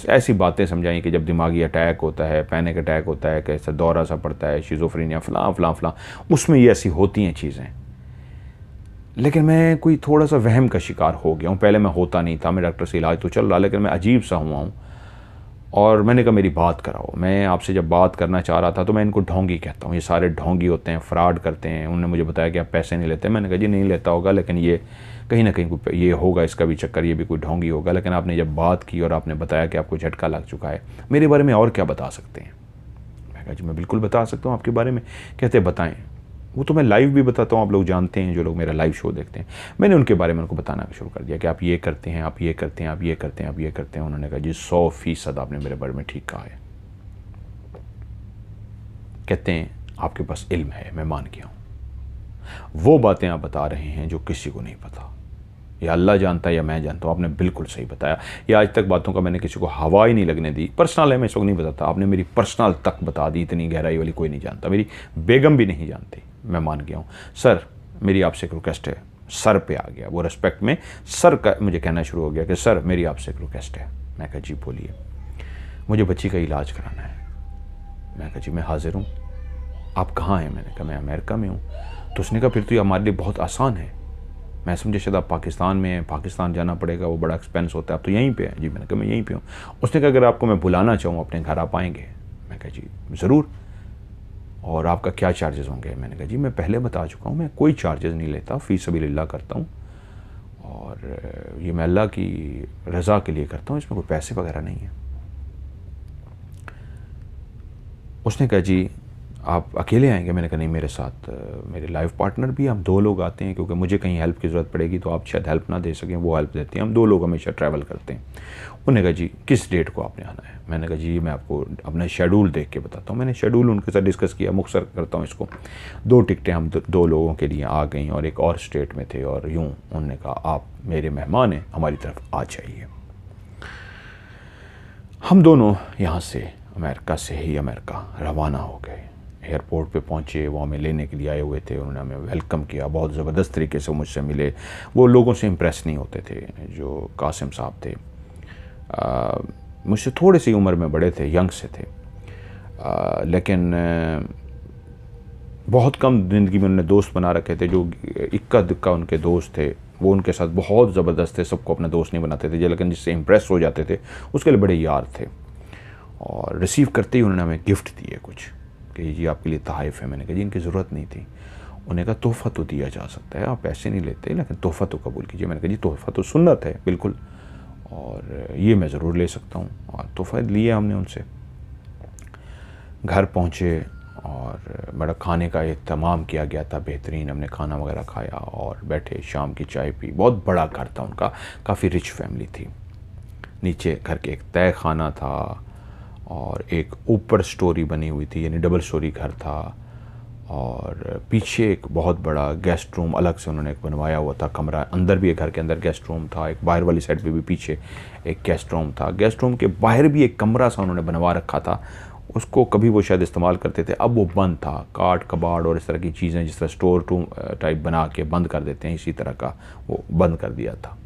ऐसी बातें समझाई कि जब दिमागी अटैक होता है, पैनिक अटैक होता है, कैसा दौरा सा पड़ता है, शिज़ोफ्रेनिया फ़लाँ फ़लाँ फ़लाँ, उसमें ये ऐसी होती हैं चीज़ें। लेकिन मैं कोई थोड़ा सा वहम का शिकार हो गया हूँ। पहले मैं होता नहीं था, मैं डॉक्टर से इलाज तो चल रहा, लेकिन मैं अजीब सा हुआ हूँ। और मैंने कहा मेरी बात कराओ। मैं आपसे जब बात करना चाह रहा था तो मैं इनको ढोंगी कहता हूँ, ये सारे ढोंगी होते हैं, फ्रॉड करते हैं। उन्होंने मुझे बताया कि आप पैसे नहीं लेते। मैंने कहा जी नहीं लेता होगा, लेकिन ये कहीं ना कहीं ये होगा, इसका भी चक्कर, ये भी कोई ढोंगी होगा। लेकिन आपने जब बात की और आपने बताया कि आपको झटका लग चुका है, मेरे बारे में और क्या बता सकते हैं? मैं कहा जी मैं बिल्कुल बता सकता हूँ आपके बारे में। कहते बताएं। वो तो मैं लाइव भी बताता हूँ, आप लोग जानते हैं जो लोग मेरा लाइव शो देखते हैं। मैंने उनके बारे में उनको बताना शुरू कर दिया कि आप ये करते हैं, आप ये करते हैं, आप ये करते हैं, आप ये करते हैं। उन्होंने कहा जी 100% आपने मेरे बारे में ठीक कहा है। कहते हैं आपके पास इल्म है, मैं मान गया हूँ। वो बातें आप बता रहे हैं जो किसी को नहीं पता, या अल्लाह जानता है या मैं जानता हूँ। आपने बिल्कुल सही बताया। या आज तक बातों का मैंने किसी को हवा ही नहीं लगने दी। पर्सनल है, मैं इस वक्त नहीं बताता। आपने मेरी पर्सनल तक बता दी, इतनी गहराई वाली कोई नहीं जानता। मेरी बेगम भी नहीं जानती। मैं मान गया हूँ। सर मेरी आपसे एक रिक्वेस्ट है। सर पे आ गया वो, रिस्पेक्ट में सर का मुझे कहना शुरू हो गया कि सर मेरी आपसे एक रिक्वेस्ट है। मैं कहा जी बोलिए। मुझे बच्ची का इलाज कराना है। मैं कहा जी मैं हाजिर हूँ। आप कहाँ हैं? मैंने कहा मैं अमेरिका में हूँ। तो उसने कहा फिर तो ये हमारे लिए बहुत आसान है। मैं समझे शायद आप पाकिस्तान में हैं, पाकिस्तान जाना पड़ेगा, वो बड़ा एक्सपेंस होता है, आप तो यहीं पे हैं। जी मैंने कहा मैं यहीं पे हूँ। उसने कहा अगर आपको मैं बुलाना चाहूँ अपने घर आप आएँगे? मैं कहा जी ज़रूर। और आपका क्या चार्जेस होंगे? मैंने कहा जी मैं पहले बता चुका हूँ, मैं कोई चार्जेस नहीं लेता, फ़ी सबीलिल्लाह करता हूँ, और ये मैं अल्लाह की रज़ा के लिए करता हूँ, इसमें कोई पैसे वगैरह नहीं है। उसने कहा जी आप अकेले आएंगे? मैंने कहा नहीं, मेरे साथ मेरे लाइफ पार्टनर भी, हम 2 लोग आते हैं, क्योंकि मुझे कहीं हेल्प की ज़रूरत पड़ेगी तो आप शायद हेल्प ना दे सकें, वो हेल्प देती हैं। हम 2 लोग हमेशा ट्रैवल करते हैं। उन्होंने कहा जी किस डेट को आपने आना है? मैंने कहा जी मैं आपको अपना शेड्यूल देख के बताता हूँ। मैंने शेड्यूल उनके साथ डिस्कस किया, मुख्तसर करता हूँ इसको। 2 टिकटें हम 2 लोगों के लिए आ गई और एक और स्टेट में थे, और यूँ उन्होंने कहा आप मेरे मेहमान हैं, हमारी तरफ आ जाइए। हम दोनों यहाँ से अमेरिका से ही अमेरिका रवाना हो गए। एयरपोर्ट पे पहुँचे, वो हमें लेने के लिए आए हुए थे। उन्होंने हमें वेलकम किया, बहुत ज़बरदस्त तरीके से मुझसे मिले। वो लोगों से इम्प्रेस नहीं होते थे। जो कासिम साहब थे मुझसे थोड़ी सी उम्र में बड़े थे, यंग से थे, लेकिन बहुत कम ज़िंदगी में उन्होंने दोस्त बना रखे थे। जो इक्का दुक्का उनके दोस्त थे वो उनके साथ बहुत ज़बरदस्त थे, सबको अपना दोस्त नहीं बनाते थे, लेकिन जिससे इम्प्रेस हो जाते थे उसके लिए बड़े यार थे। और रिसीव करते ही उन्होंने हमें गिफ्ट दिए कुछ कि जी आपके लिए तोहफ़े है। मैंने कहा जी इनकी ज़रूरत नहीं थी। उन्हें कहा तोहफ़ा तो दिया जा सकता है, आप पैसे नहीं लेते लेकिन तोहफ़ा तो कबूल कीजिए। मैंने कहा जी तोहफ़ा तो सुन्नत है बिल्कुल, और ये मैं ज़रूर ले सकता हूँ। और तोहफ़ा लिए हमने उनसे। घर पहुँचे और बड़ा खाने का एहतमाम किया गया था बेहतरीन। हमने खाना वगैरह खाया और बैठे, शाम की चाय पी। बहुत बड़ा घर था उनका, काफ़ी रिच फैमिली थी। नीचे घर के एक तय खाना था और एक ऊपर स्टोरी बनी हुई थी, यानी डबल स्टोरी घर था, और पीछे एक बहुत बड़ा गेस्ट रूम अलग से उन्होंने एक बनवाया हुआ था कमरा। अंदर भी एक घर के अंदर गेस्ट रूम था, एक बाहर वाली साइड पे भी पीछे एक गेस्ट रूम था। गेस्ट रूम के बाहर भी एक कमरा सा उन्होंने बनवा रखा था, उसको कभी वो शायद इस्तेमाल करते थे, अब वो बंद था। काट कबाड़ और इस तरह की चीज़ें जिस तरह स्टोर रूम टाइप बना के बंद कर देते हैं, इसी तरह का वो बंद कर दिया था।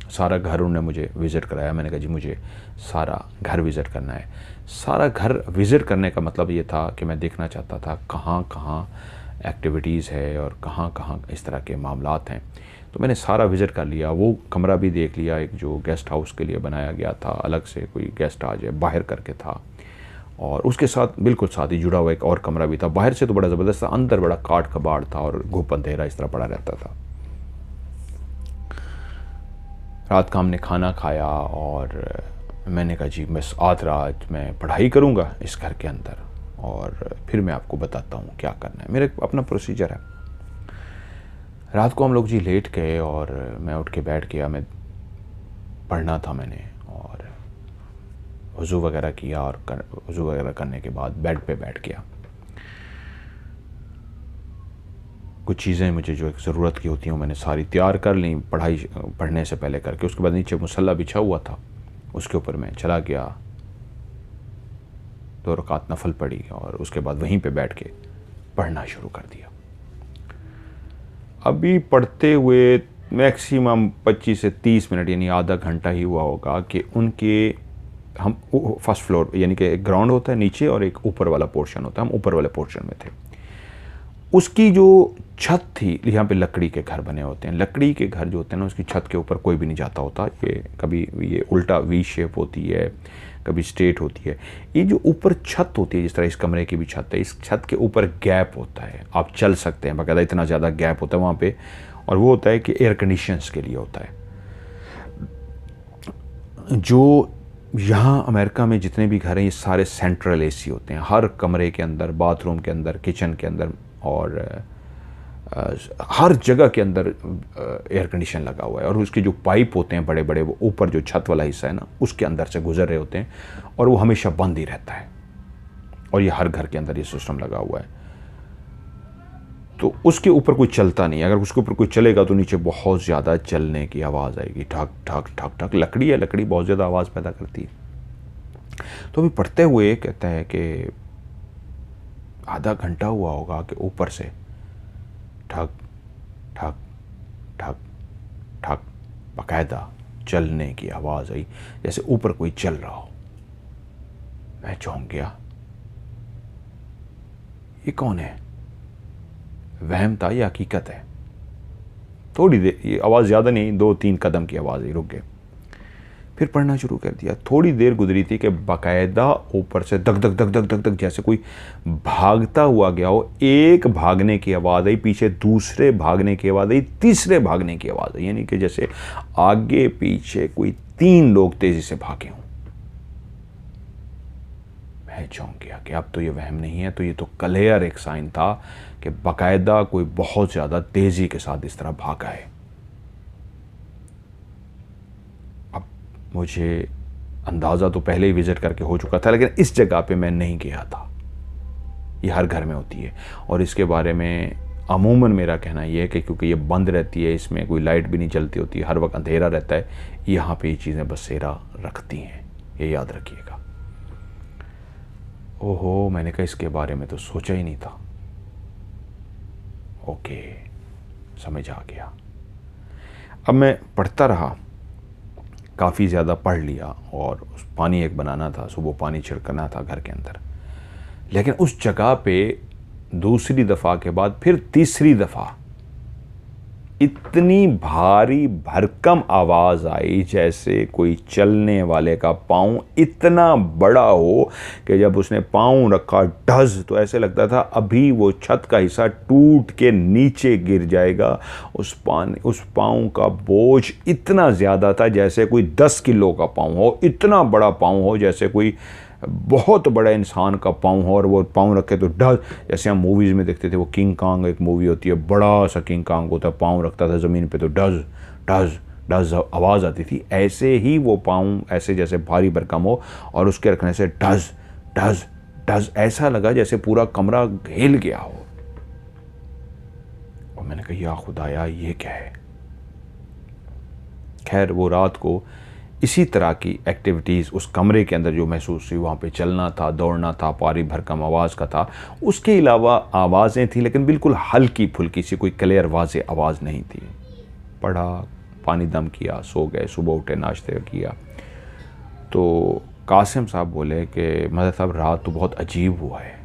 सारा घर उन्होंने मुझे विज़िट कराया। मैंने कहा जी मुझे सारा घर विज़िट करना है। सारा घर विज़िट करने का मतलब ये था कि मैं देखना चाहता था कहाँ कहाँ एक्टिविटीज़ है और कहाँ कहाँ इस तरह के मामलात हैं। तो मैंने सारा विज़िट कर लिया। वो कमरा भी देख लिया, एक जो गेस्ट हाउस के लिए बनाया गया था, अलग से कोई गेस्ट आ जाए बाहर करके था, और उसके साथ बिल्कुल साथ ही जुड़ा हुआ एक और कमरा भी था। बाहर से तो बड़ा ज़बरदस्त था, अंदर बड़ा काट कबाड़ था और घुप अंधेरा इस तरह पड़ा रहता था। रात का हमने खाना खाया और मैंने कहा जी बस आज मैं पढ़ाई करूँगा इस घर के अंदर, और फिर मैं आपको बताता हूँ क्या करना है। मेरा अपना प्रोसीजर है। रात को हम लोग जी लेट गए और मैं उठ के बैठ गया। मैं पढ़ना था मैंने, और वज़ू वगैरह किया, और वज़ू वगैरह करने के बाद बेड पे बैठ गया। कुछ चीज़ें मुझे जो एक ज़रूरत की होती हैं मैंने सारी तैयार कर ली पढ़ने से पहले करके। उसके बाद नीचे मुसल्ला बिछा हुआ था, उसके ऊपर मैं चला गया, 2 रकात नफल पढ़ी और उसके बाद वहीं पे बैठ के पढ़ना शुरू कर दिया। अभी पढ़ते हुए मैक्सिमम 25 से 30 मिनट यानी आधा घंटा ही हुआ होगा कि हम फर्स्ट फ्लोर यानी कि एक ग्राउंड होता है नीचे और एक ऊपर वाला पोर्शन होता है, हम ऊपर वाले पोर्शन में थे। उसकी जो छत थी, यहाँ पे लकड़ी के घर बने होते हैं। लकड़ी के घर जो होते हैं ना, उसकी छत के ऊपर कोई भी नहीं जाता होता। ये कभी ये उल्टा वी शेप होती है, कभी स्ट्रेट होती है। ये जो ऊपर छत होती है, जिस तरह इस कमरे की भी छत है, इस छत के ऊपर गैप होता है, आप चल सकते हैं बाकायदा, इतना ज़्यादा गैप होता है वहाँ पे। और वो होता है कि एयर कंडीशंस के लिए होता है। जो यहाँ अमेरिका में जितने भी घर हैं ये सारे सेंट्रल एसी होते हैं, हर कमरे के अंदर, बाथरूम के अंदर, किचन के अंदर, और हर जगह के अंदर एयर कंडीशन लगा हुआ है। और उसके जो पाइप होते हैं बड़े बड़े, वो ऊपर जो छत वाला हिस्सा है ना, उसके अंदर से गुजर रहे होते हैं, और वो हमेशा बंद ही रहता है। और ये हर घर के अंदर ये सिस्टम लगा हुआ है। तो उसके ऊपर कोई चलता नहीं। अगर उसके ऊपर कोई चलेगा तो नीचे बहुत ज़्यादा चलने की आवाज़ आएगी, ठक ठक ठक ठक। लकड़ी है, लकड़ी बहुत ज़्यादा आवाज़ पैदा करती है। तो अभी पढ़ते हुए कहता है कि आधा घंटा हुआ होगा कि ऊपर से ठक ठक ठक ठक बाकायदा चलने की आवाज़ आई, जैसे ऊपर कोई चल रहा हो। मैं चौंक गया, ये कौन है? वहम था या हकीकत है? थोड़ी देर, ये आवाज़ ज़्यादा नहीं, 2-3 कदम की आवाज़ ही। रुक गए, फिर पढ़ना शुरू कर दिया। थोड़ी देर गुजरी थी कि बाकायदा ऊपर से धक धक धक धक धक धक जैसे कोई भागता हुआ गया हो। एक भागने की आवाज़ आई, पीछे दूसरे भागने की आवाज़ आई, तीसरे भागने की आवाज़ आई, यानी कि जैसे आगे पीछे कोई 3 लोग तेज़ी से भागे हों। मैं चौंक गया कि अब तो ये वहम नहीं है, तो ये तो क्लियर एक साइन था कि बाकायदा कोई बहुत ज़्यादा तेज़ी के साथ इस तरह भागा है। अब मुझे अंदाज़ा तो पहले ही विज़िट करके हो चुका था, लेकिन इस जगह पे मैं नहीं गया था। ये हर घर में होती है, और इसके बारे में अमूमन मेरा कहना यह है कि क्योंकि ये बंद रहती है, इसमें कोई लाइट भी नहीं चलती होती, हर वक्त अंधेरा रहता है, यहाँ पे ये चीज़ें बसेरा रखती हैं, ये याद रखिएगा। ओहो, मैंने कहा इसके बारे में तो सोचा ही नहीं था। ओके, समझ आ गया। अब मैं पढ़ता रहा, काफ़ी ज़्यादा पढ़ लिया, और पानी एक बनाना था, सुबह पानी छिड़कना था घर के अंदर। लेकिन उस जगह पे दूसरी दफ़ा के बाद फिर तीसरी दफ़ा इतनी भारी भरकम आवाज़ आई जैसे कोई चलने वाले का पाँव इतना बड़ा हो कि जब उसने पाँव रखा ढज, तो ऐसे लगता था अभी वो छत का हिस्सा टूट के नीचे गिर जाएगा। उस पाँव का बोझ इतना ज़्यादा था जैसे कोई 10 किलो का पाँव हो, इतना बड़ा पाँव हो जैसे कोई बहुत बड़ा इंसान का पाँव हो, और वो पाँव रखे तो डर, जैसे हम मूवीज़ में देखते थे, वो किंग कांग एक मूवी होती है, बड़ा सा किंग कांग होता है, पाँव रखता था ज़मीन पे तो डज डज डज आवाज़ आती थी। ऐसे ही वो पाँव ऐसे जैसे भारी भरकम हो और उसके रखने से डज डज डज ऐसा लगा जैसे पूरा कमरा हिल गया हो। और मैंने कहा या खुदाया ये क्या है। खैर वो रात को इसी तरह की एक्टिविटीज़ उस कमरे के अंदर जो महसूस हुई, वहाँ पे चलना था, दौड़ना था, भारी भरकम आवाज़ का था। उसके अलावा आवाज़ें थी लेकिन बिल्कुल हल्की फुल्की सी, कोई क्लियर वाज़े आवाज़ नहीं थी। पढ़ा, पानी दम किया, सो गए, सुबह उठे, नाश्ते किया। तो कासिम साहब बोले कि मदर साहब रात तो बहुत अजीब हुआ है।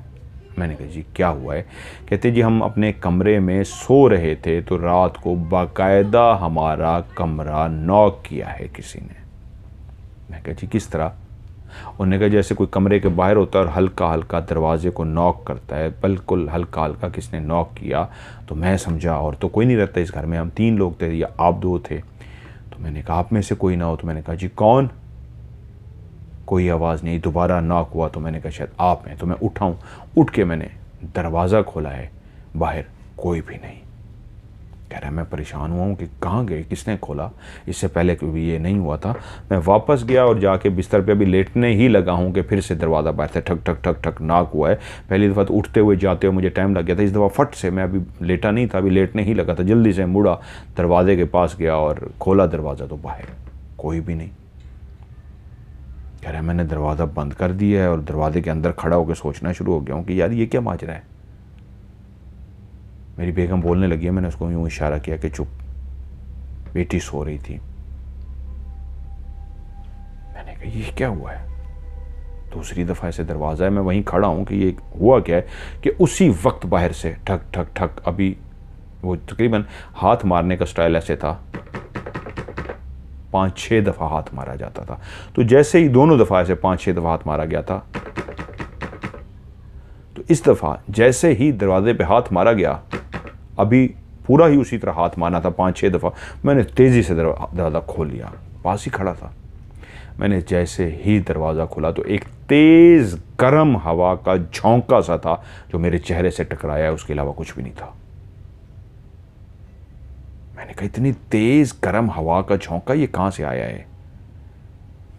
मैंने कहा जी क्या हुआ है। कहते जी हम अपने कमरे में सो रहे थे तो रात को बाकायदा हमारा कमरा नॉक किया है किसी ने। मैं कहा जी किस तरह। उन्होंने कहा जैसे कोई कमरे के बाहर होता है और हल्का हल्का दरवाजे को नॉक करता है, बिल्कुल हल्का हल्का किसने नॉक किया। तो मैं समझा और तो कोई नहीं रहता इस घर में, हम 3 लोग थे या आप 2 थे। तो मैंने कहा आप में से कोई ना हो। तो मैंने कहा जी कौन। कोई आवाज़ नहीं। दोबारा नॉक हुआ तो मैंने कहा शायद आप हैं। तो मैं उठाऊँ, उठ के मैंने दरवाज़ा खोला है, बाहर कोई भी नहीं। कह रहा है मैं परेशान हुआ हूँ कि कहाँ गए, किसने खोला, इससे पहले कभी ये नहीं हुआ था। मैं वापस गया और जाके बिस्तर पे अभी लेटने ही लगा हूँ कि फिर से दरवाज़ा बाहर से ठक ठक ठक ठक नॉक हुआ है। पहली दफ़ा तो उठते हुए जाते हुए मुझे टाइम लग गया था, इस दफ़ा फट से, मैं अभी लेटा नहीं था, अभी लेटने ही लगा था, जल्दी से मुड़ा, दरवाजे के पास गया और खोला दरवाज़ा तो बाहर कोई भी नहीं। कह रहा है मैंने दरवाज़ा बंद कर दिया है और दरवाजे के अंदर खड़ा होकर सोचना शुरू हो गया हूँ कि यार ये क्या माजरा है। मेरी बेगम बोलने लगी है, मैंने उसको यूँ इशारा किया कि चुप, बेटी सो रही थी। मैंने कहा ये क्या हुआ है। दूसरी दफ़ा ऐसे दरवाज़ा है, मैं वहीं खड़ा हूँ कि ये हुआ क्या है कि उसी वक्त बाहर से ठक ठक ठक, अभी वो तकरीबन हाथ मारने का स्टाइल ऐसे था, 5-6 दफ़ा हाथ मारा जाता था। तो जैसे ही दोनों दफ़ा ऐसे 5-6 दफ़ा हाथ मारा गया था, तो इस दफ़ा जैसे ही दरवाजे पे हाथ मारा गया, अभी पूरा ही उसी तरह हाथ मारना था 5-6 दफ़ा। मैंने तेज़ी से दरवाज़ा खोल लिया, पास ही खड़ा था। मैंने जैसे ही दरवाज़ा खोला तो एक तेज़ गर्म हवा का झोंका सा था जो मेरे चेहरे से टकराया, उसके अलावा कुछ भी नहीं था। मैंने कहा इतनी तेज़ गर्म हवा का झोंका ये कहाँ से आया है।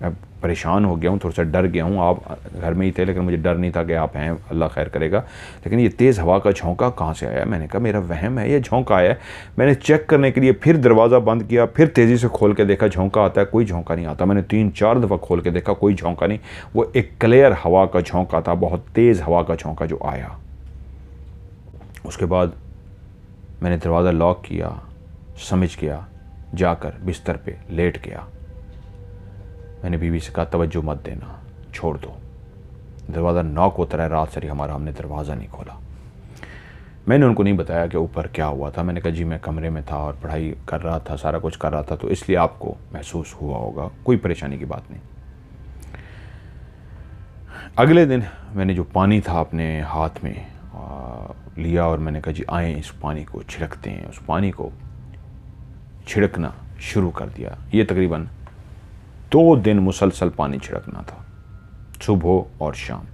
मैं परेशान हो गया हूँ, थोड़ा सा डर गया हूँ। आप घर में ही थे लेकिन मुझे डर नहीं था कि आप हैं, अल्लाह खैर करेगा, लेकिन ये तेज़ हवा का झोंका कहाँ से आया। मैंने कहा मेरा वहम है, ये झोंका आया है। मैंने चेक करने के लिए फिर दरवाज़ा बंद किया, फिर तेज़ी से खोल के देखा झोंका आता है, कोई झोंका नहीं आता। मैंने 3-4 दफ़ा खोल के देखा, कोई झोंका नहीं। वो एक क्लियर हवा का झोंका था, बहुत तेज़ हवा का झोंका जो आया। उसके बाद मैंने दरवाज़ा लॉक किया, समझ गया, जाकर बिस्तर पे लेट गया। मैंने बीवी से कहा तवज्जो मत देना, छोड़ दो, दरवाज़ा नॉक होता रहा रात सारी हमारा, हमने दरवाज़ा नहीं खोला। मैंने उनको नहीं बताया कि ऊपर क्या हुआ था। मैंने कहा जी मैं कमरे में था और पढ़ाई कर रहा था, सारा कुछ कर रहा था, तो इसलिए आपको महसूस हुआ होगा, कोई परेशानी की बात नहीं। अगले दिन मैंने जो पानी था अपने हाथ में लिया और मैंने कहा जी आए इस पानी को छिड़कते हैं। उस पानी को छिड़कना शुरू कर दिया। ये तकरीबन 2 दिन मुसलसल पानी छिड़कना था, सुबह और शाम।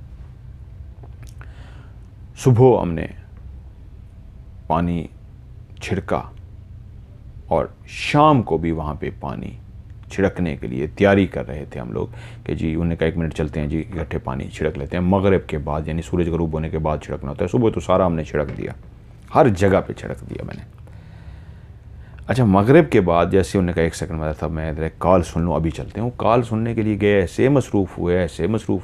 सुबह हमने पानी छिड़का और शाम को भी वहाँ पे पानी छिड़कने के लिए तैयारी कर रहे थे हम लोग कि जी उन्होंने कहा 1 मिनट चलते हैं जी, इकट्ठे पानी छिड़क लेते हैं। मगरिब के बाद यानी सूरज गरूब होने के बाद छिड़कना होता है। सुबह तो सारा हमने छिड़क दिया, हर जगह पे छिड़क दिया मैंने। अच्छा मगरिब के बाद जैसे उन्होंने कहा 1 सेकंड में था, मैं इधर कॉल सुन लूँ, अभी चलते हैं। कॉल सुनने के लिए गए, ऐसे मसरूफ़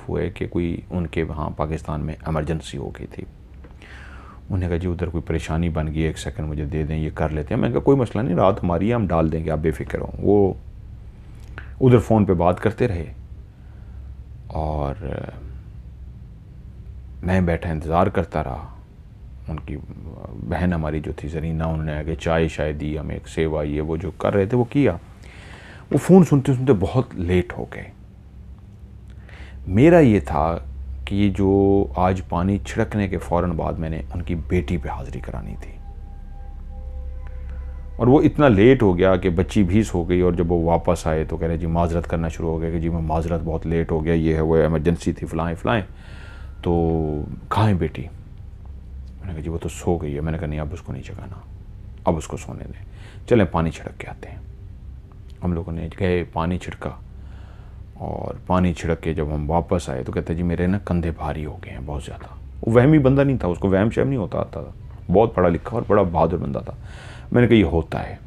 हुए कि कोई उनके वहाँ पाकिस्तान में एमरजेंसी हो गई थी। उन्होंने कहा जी उधर कोई परेशानी बन गई, 1 सेकंड मुझे दे दें, ये कर लेते हैं। मैंने कहा कोई मसला नहीं, रात हमारी है, हम डाल देंगे, आप बेफिक्र हो। वो उधर फ़ोन पे बात करते रहे और मैं बैठा इंतज़ार करता रहा। उनकी बहन हमारी जो थी जरीना, उन्होंने आगे चाय शाय दी हमें, एक सेवा ये वो जो कर रहे थे वो किया। वो फ़ोन सुनते सुनते बहुत लेट हो गए। मेरा ये था कि जो आज पानी छिड़कने के फ़ौरन बाद मैंने उनकी बेटी पे हाज़िरी करानी थी, और वो इतना लेट हो गया कि बच्ची भी सो गई। और जब वो वापस आए तो कह रहे जी माजरत करना शुरू हो गया कि जी मैं माजरत, बहुत लेट हो गया, ये है वो इमरजेंसी थी, फ़लाएँ फ़लाएँ। तो कहाँ है बेटी? मैंने कहा जी वो तो सो गई है। मैंने कहा नहीं, अब उसको नहीं जगाना, अब उसको सोने दें, चलें पानी छिड़क के आते हैं। हम लोगों ने गए, पानी छिड़का, और पानी छिड़क के जब हम वापस आए तो कहते जी मेरे ना कंधे भारी हो गए हैं बहुत ज़्यादा। वो वहमी बंदा नहीं था, उसको वहम शहम नहीं होता था, बहुत पढ़ा लिखा और बड़ा बहादुर बंदा था। मैंने कहा ये होता है।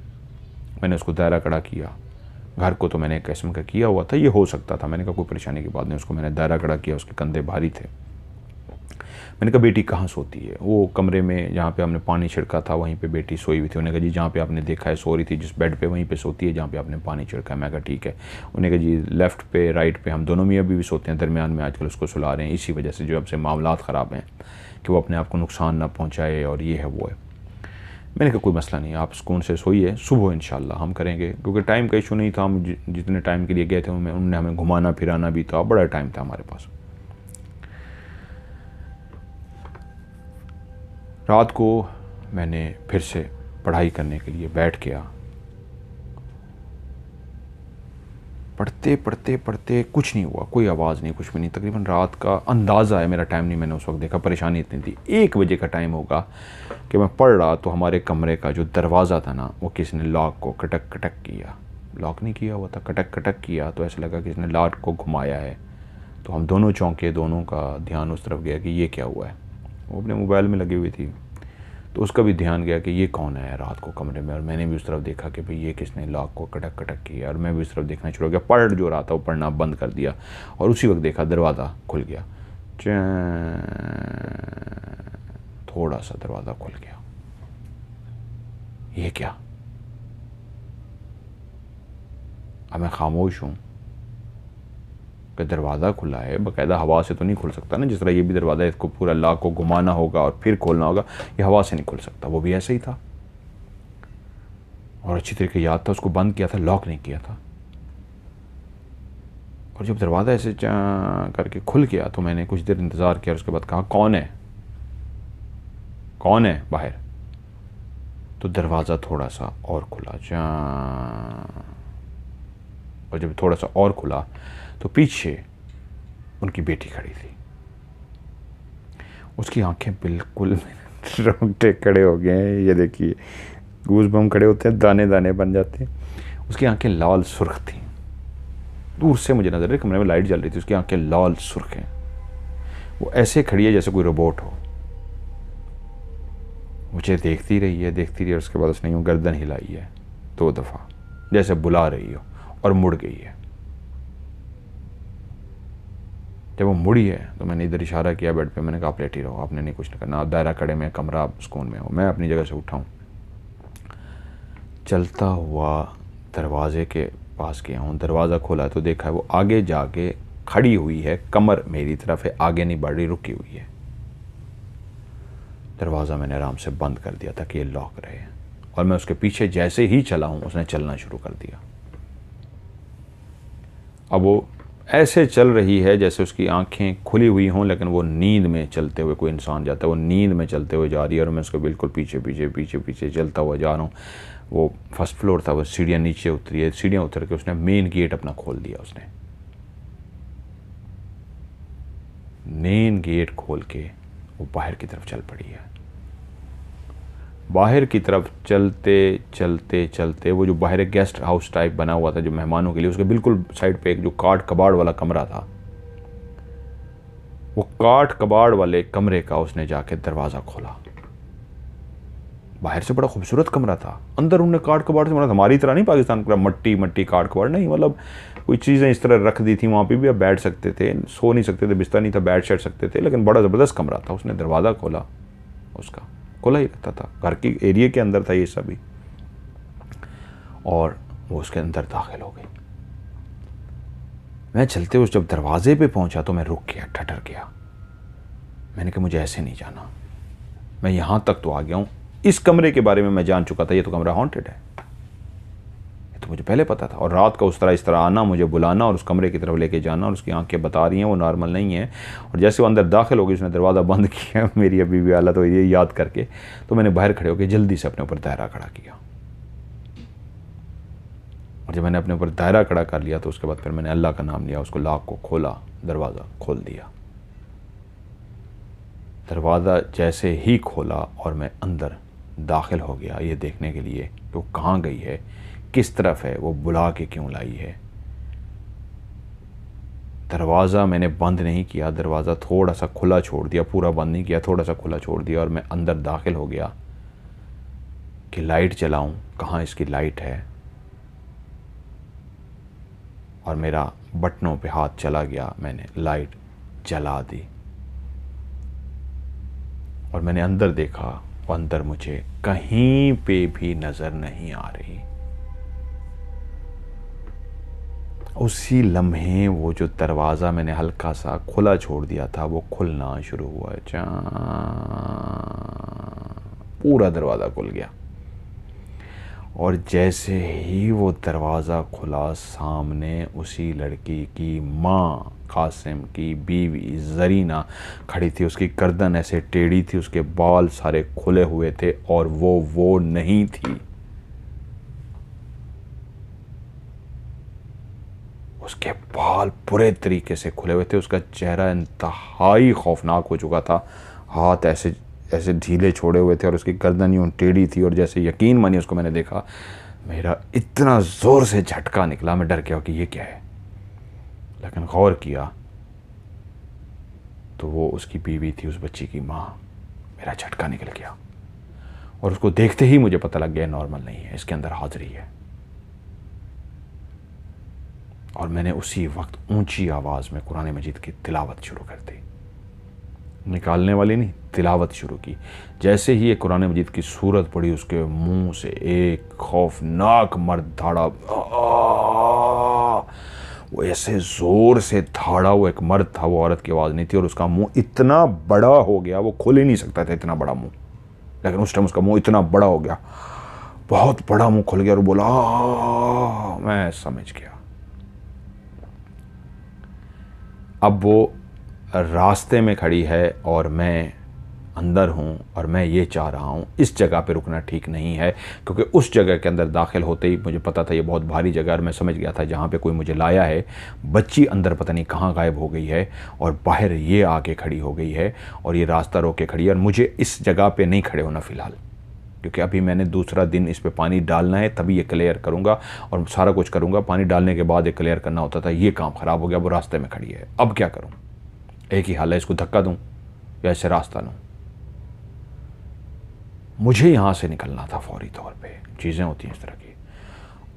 मैंने उसको दायरा कड़ा किया, घर को तो मैंने एक किस्म का किया हुआ था, ये हो सकता था। मैंने कहा कोई परेशानी की बात नहीं। उसको मैंने दायरा कड़ा किया, उसके कंधे भारी थे। मैंने कहा बेटी कहाँ सोती है? वो कमरे में जहाँ पे हमने पानी छिड़का था वहीं पे बेटी सोई हुई थी। उन्होंने कहा जी जहाँ पे आपने देखा है सो रही थी, जिस बेड पे, वहीं पे सोती है जहाँ पे आपने पानी छिड़का है। मैं कहा ठीक है। उन्होंने कहा जी लेफ़्ट पे राइट पे हम दोनों मियाँ भी सोते हैं, दरमियान में आजकल उसको सुला रहे हैं, इसी वजह से जो हमसे मामलात ख़राब हैं कि वो अपने आप को नुकसान ना पहुँचाए, और ये है वो है। मैंने कहा कोई मसला नहीं, आप सुकून से सोइए, सुबह इंशाल्लाह हम करेंगे, क्योंकि टाइम का इशू नहीं था। हम जितने टाइम के लिए गए थे उन्होंने हमें घुमाना फिराना भी था, बड़ा टाइम था हमारे पास। रात को मैंने फिर से पढ़ाई करने के लिए बैठ गया। पढ़ते पढ़ते पढ़ते कुछ नहीं हुआ, कोई आवाज़ नहीं, कुछ भी नहीं। तकरीबन रात का अंदाज़ा है, मेरा टाइम नहीं मैंने उस वक्त देखा, परेशानी इतनी थी। 1 बजे का टाइम होगा कि मैं पढ़ रहा, तो हमारे कमरे का जो दरवाज़ा था ना, वो किसी ने लॉक को कटक कटक किया। लॉक नहीं किया हुआ था, कटक कटक किया, तो ऐसा लगा कि किसी ने लॉक को घुमाया है। तो हम दोनों चौंके, दोनों का ध्यान उस तरफ गया कि ये क्या हुआ है। वो अपने मोबाइल में लगी हुई थी, तो उसका भी ध्यान गया कि ये कौन है रात को कमरे में। और मैंने भी उस तरफ देखा कि भाई ये किसने लॉक को कटक कटक किया, और मैं भी उस तरफ देखना शुरू हो गया। पढ़ जो रहा था वो पढ़ना बंद कर दिया, और उसी वक्त देखा दरवाज़ा खुल गया। थोड़ा सा दरवाज़ा खुल गया। ये क्या? अब मैं खामोश हूँ कि दरवाज़ा खुला है, बाकायदा हवा से तो नहीं खुल सकता ना, जिस तरह ये भी दरवाज़ा, इसको पूरा लॉक को घुमाना होगा और फिर खोलना होगा, ये हवा से नहीं खुल सकता। वो भी ऐसे ही था, और अच्छी तरीके याद था, उसको बंद किया था, लॉक नहीं किया था। और जब दरवाज़ा ऐसे करके खुल गया तो मैंने कुछ देर इंतज़ार किया, उसके बाद कहा कौन है, कौन है बाहर? तो दरवाज़ा थोड़ा सा और खुला, और जब थोड़ा सा और खुला तो पीछे उनकी बेटी खड़ी थी। उसकी आंखें बिल्कुल रोंगटे खड़े हो गए हैं, ये देखिए गूज बम खड़े होते हैं, दाने दाने बन जाते हैं। उसकी आंखें लाल सुर्ख थी, दूर से मुझे नजर, कमरे में लाइट जल रही थी, उसकी आंखें लाल सुर्ख हैं। वो ऐसे खड़ी है जैसे कोई रोबोट हो। मुझे देखती रही है, और उसके बाद उसने यूँ गर्दन हिलाई है 2 दफ़ा, जैसे बुला रही हो, और मुड़ गई है। जब वो मुड़ी है तो मैंने इधर इशारा किया बेड पे, मैंने कहा आप लेटी रहो, आपने नहीं कुछ नहीं करना, आप दायरा कड़े में, कमरा आप सुकून में हो। मैं अपनी जगह से उठाऊँ, चलता हुआ दरवाजे के पास गया हूँ। दरवाज़ा खोला तो देखा है वो आगे जाके खड़ी हुई है, कमर मेरी तरफ है, आगे नहीं बढ़ रही, रुकी हुई है। दरवाज़ा मैंने आराम से बंद कर दिया था कि ये लॉक रहे, और मैं उसके पीछे जैसे ही चला हूँ उसने चलना शुरू कर दिया। अब वो ऐसे चल रही है जैसे उसकी आंखें खुली हुई हों, लेकिन वो नींद में चलते हुए कोई इंसान जाता है, वो नींद में चलते हुए जा रही है, और मैं उसको बिल्कुल पीछे पीछे पीछे पीछे चलता हुआ जा रहा हूँ। वो फर्स्ट फ्लोर था, वो सीढ़ियाँ नीचे उतरी है, सीढ़ियाँ उतर के उसने मेन गेट अपना खोल दिया। उसने मेन गेट खोल के वो बाहर की तरफ चल पड़ी है। बाहर की तरफ चलते चलते चलते, वो जो बाहर एक गेस्ट हाउस टाइप बना हुआ था जो मेहमानों के लिए, उसके बिल्कुल साइड पे एक जो काठ कबाड़ वाला कमरा था, वो काठ कबाड़ वाले कमरे का उसने जाके दरवाज़ा खोला। बाहर से बड़ा खूबसूरत कमरा था, अंदर उन्होंने काठ कबाड़ से बना था, हमारी तरह नहीं पाकिस्तान का मट्टी मट्टी काठ कबाड़ नहीं, मतलब कोई चीज़ें इस तरह रख दी थी वहाँ पे भी, आप बैठ सकते थे, सो नहीं सकते थे, बिस्तर नहीं था, बैठ शेट सकते थे, लेकिन बड़ा ज़बरदस्त कमरा था। उसने दरवाज़ा खोला, उसका खुला ही रहता था, घर की एरिया के अंदर था ये सभी, और वो उसके अंदर दाखिल हो गई। मैं चलते हुए जब दरवाजे पे पहुंचा तो मैं रुक गया, ठठर गया। मैंने कहा मुझे ऐसे नहीं जाना, मैं यहाँ तक तो आ गया हूँ, इस कमरे के बारे में मैं जान चुका था, ये तो कमरा हॉन्टेड है, ये तो मुझे पहले पता था। और रात का उस तरह इस तरह आना, मुझे बुलाना और उस कमरे की तरफ लेके जाना, और उसकी आंखें बता रही हैं वो नॉर्मल नहीं है। और जैसे वो अंदर दाखिल हो गई, उसने दरवाज़ा बंद किया, मेरी अभी भी हालत हो ये याद करके, तो मैंने बाहर खड़े होकर जल्दी से अपने ऊपर दायरा खड़ा किया। और जब मैंने अपने ऊपर दायरा खड़ा कर लिया तो उसके बाद फिर मैंने अल्लाह का नाम लिया, उसको लॉक को खोला, दरवाज़ा खोल दिया। दरवाज़ा जैसे ही खोला और मैं अंदर दाखिल हो गया, ये देखने के लिए कि वो कहाँ गई है, किस तरफ है, वो बुला के क्यों लाई है। दरवाज़ा मैंने बंद नहीं किया, दरवाज़ा थोड़ा सा खुला छोड़ दिया, पूरा बंद नहीं किया, थोड़ा सा खुला छोड़ दिया, और मैं अंदर दाखिल हो गया कि लाइट जलाऊं, कहाँ इसकी लाइट है। और मेरा बटनों पे हाथ चला गया, मैंने लाइट जला दी और मैंने अंदर देखा, और अंदर मुझे कहीं पे भी नज़र नहीं आ रही। उसी लम्हे वो जो दरवाज़ा मैंने हल्का सा खुला छोड़ दिया था वो खुलना शुरू हुआ, पूरा दरवाज़ा खुल गया। और जैसे ही वो दरवाज़ा खुला, सामने उसी लड़की की माँ, कासिम की बीवी ज़रीना खड़ी थी। उसकी गर्दन ऐसे टेढ़ी थी, उसके बाल सारे खुले हुए थे, और वो नहीं थी। उसके बाल पूरे तरीके से खुले हुए थे, उसका चेहरा इंतहाई खौफनाक हो चुका था, हाथ ऐसे ऐसे ढीले छोड़े हुए थे, और उसकी गर्दन यूँ टेढ़ी थी। और जैसे यकीन मानिए उसको मैंने देखा, मेरा इतना ज़ोर से झटका निकला, मैं डर गया कि ये क्या है। लेकिन गौर किया तो वो उसकी बीवी थी, उस बच्ची की माँ। मेरा झटका निकल गया और उसको देखते ही मुझे पता लग गया नॉर्मल नहीं है, इसके अंदर हाज़री है। और मैंने उसी वक्त ऊंची आवाज़ में कुरान मजीद की तिलावत शुरू कर दी, निकालने वाली नहीं, तिलावत शुरू की। जैसे ही ये कुरान मजीद की सूरत पड़ी, उसके मुंह से एक खौफनाक मर्द धाड़ा, वो ऐसे ज़ोर से धाड़ा, वो एक मर्द था, वो औरत की आवाज़ नहीं थी। और उसका मुंह इतना बड़ा हो गया, वो खोल ही नहीं सकता था इतना बड़ा मुंह, लेकिन उस टाइम उसका मुंह इतना बड़ा हो गया, बहुत बड़ा मुंह खुल गया, और बोला, मैं समझ गया। अब वो रास्ते में खड़ी है और मैं अंदर हूँ, और मैं ये चाह रहा हूँ इस जगह पे रुकना ठीक नहीं है, क्योंकि उस जगह के अंदर दाखिल होते ही मुझे पता था ये बहुत भारी जगह, और मैं समझ गया था जहाँ पे कोई मुझे लाया है। बच्ची अंदर पता नहीं कहाँ गायब हो गई है, और बाहर ये आके खड़ी हो गई है, और ये रास्ता रोक के खड़ी है। और मुझे इस जगह पर नहीं खड़े होना फ़िलहाल, क्योंकि अभी मैंने दूसरा दिन इस पे पानी डालना है, तभी ये क्लियर करूँगा और सारा कुछ करूँगा। पानी डालने के बाद ये क्लियर करना होता था, ये काम ख़राब हो गया, वो रास्ते में खड़ी है। अब क्या करूँ? एक ही हाल है, इसको धक्का दूँ या ऐसे रास्ता लूँ। मुझे यहाँ से निकलना था फौरी तौर पे, चीज़ें होती हैं इस तरह की।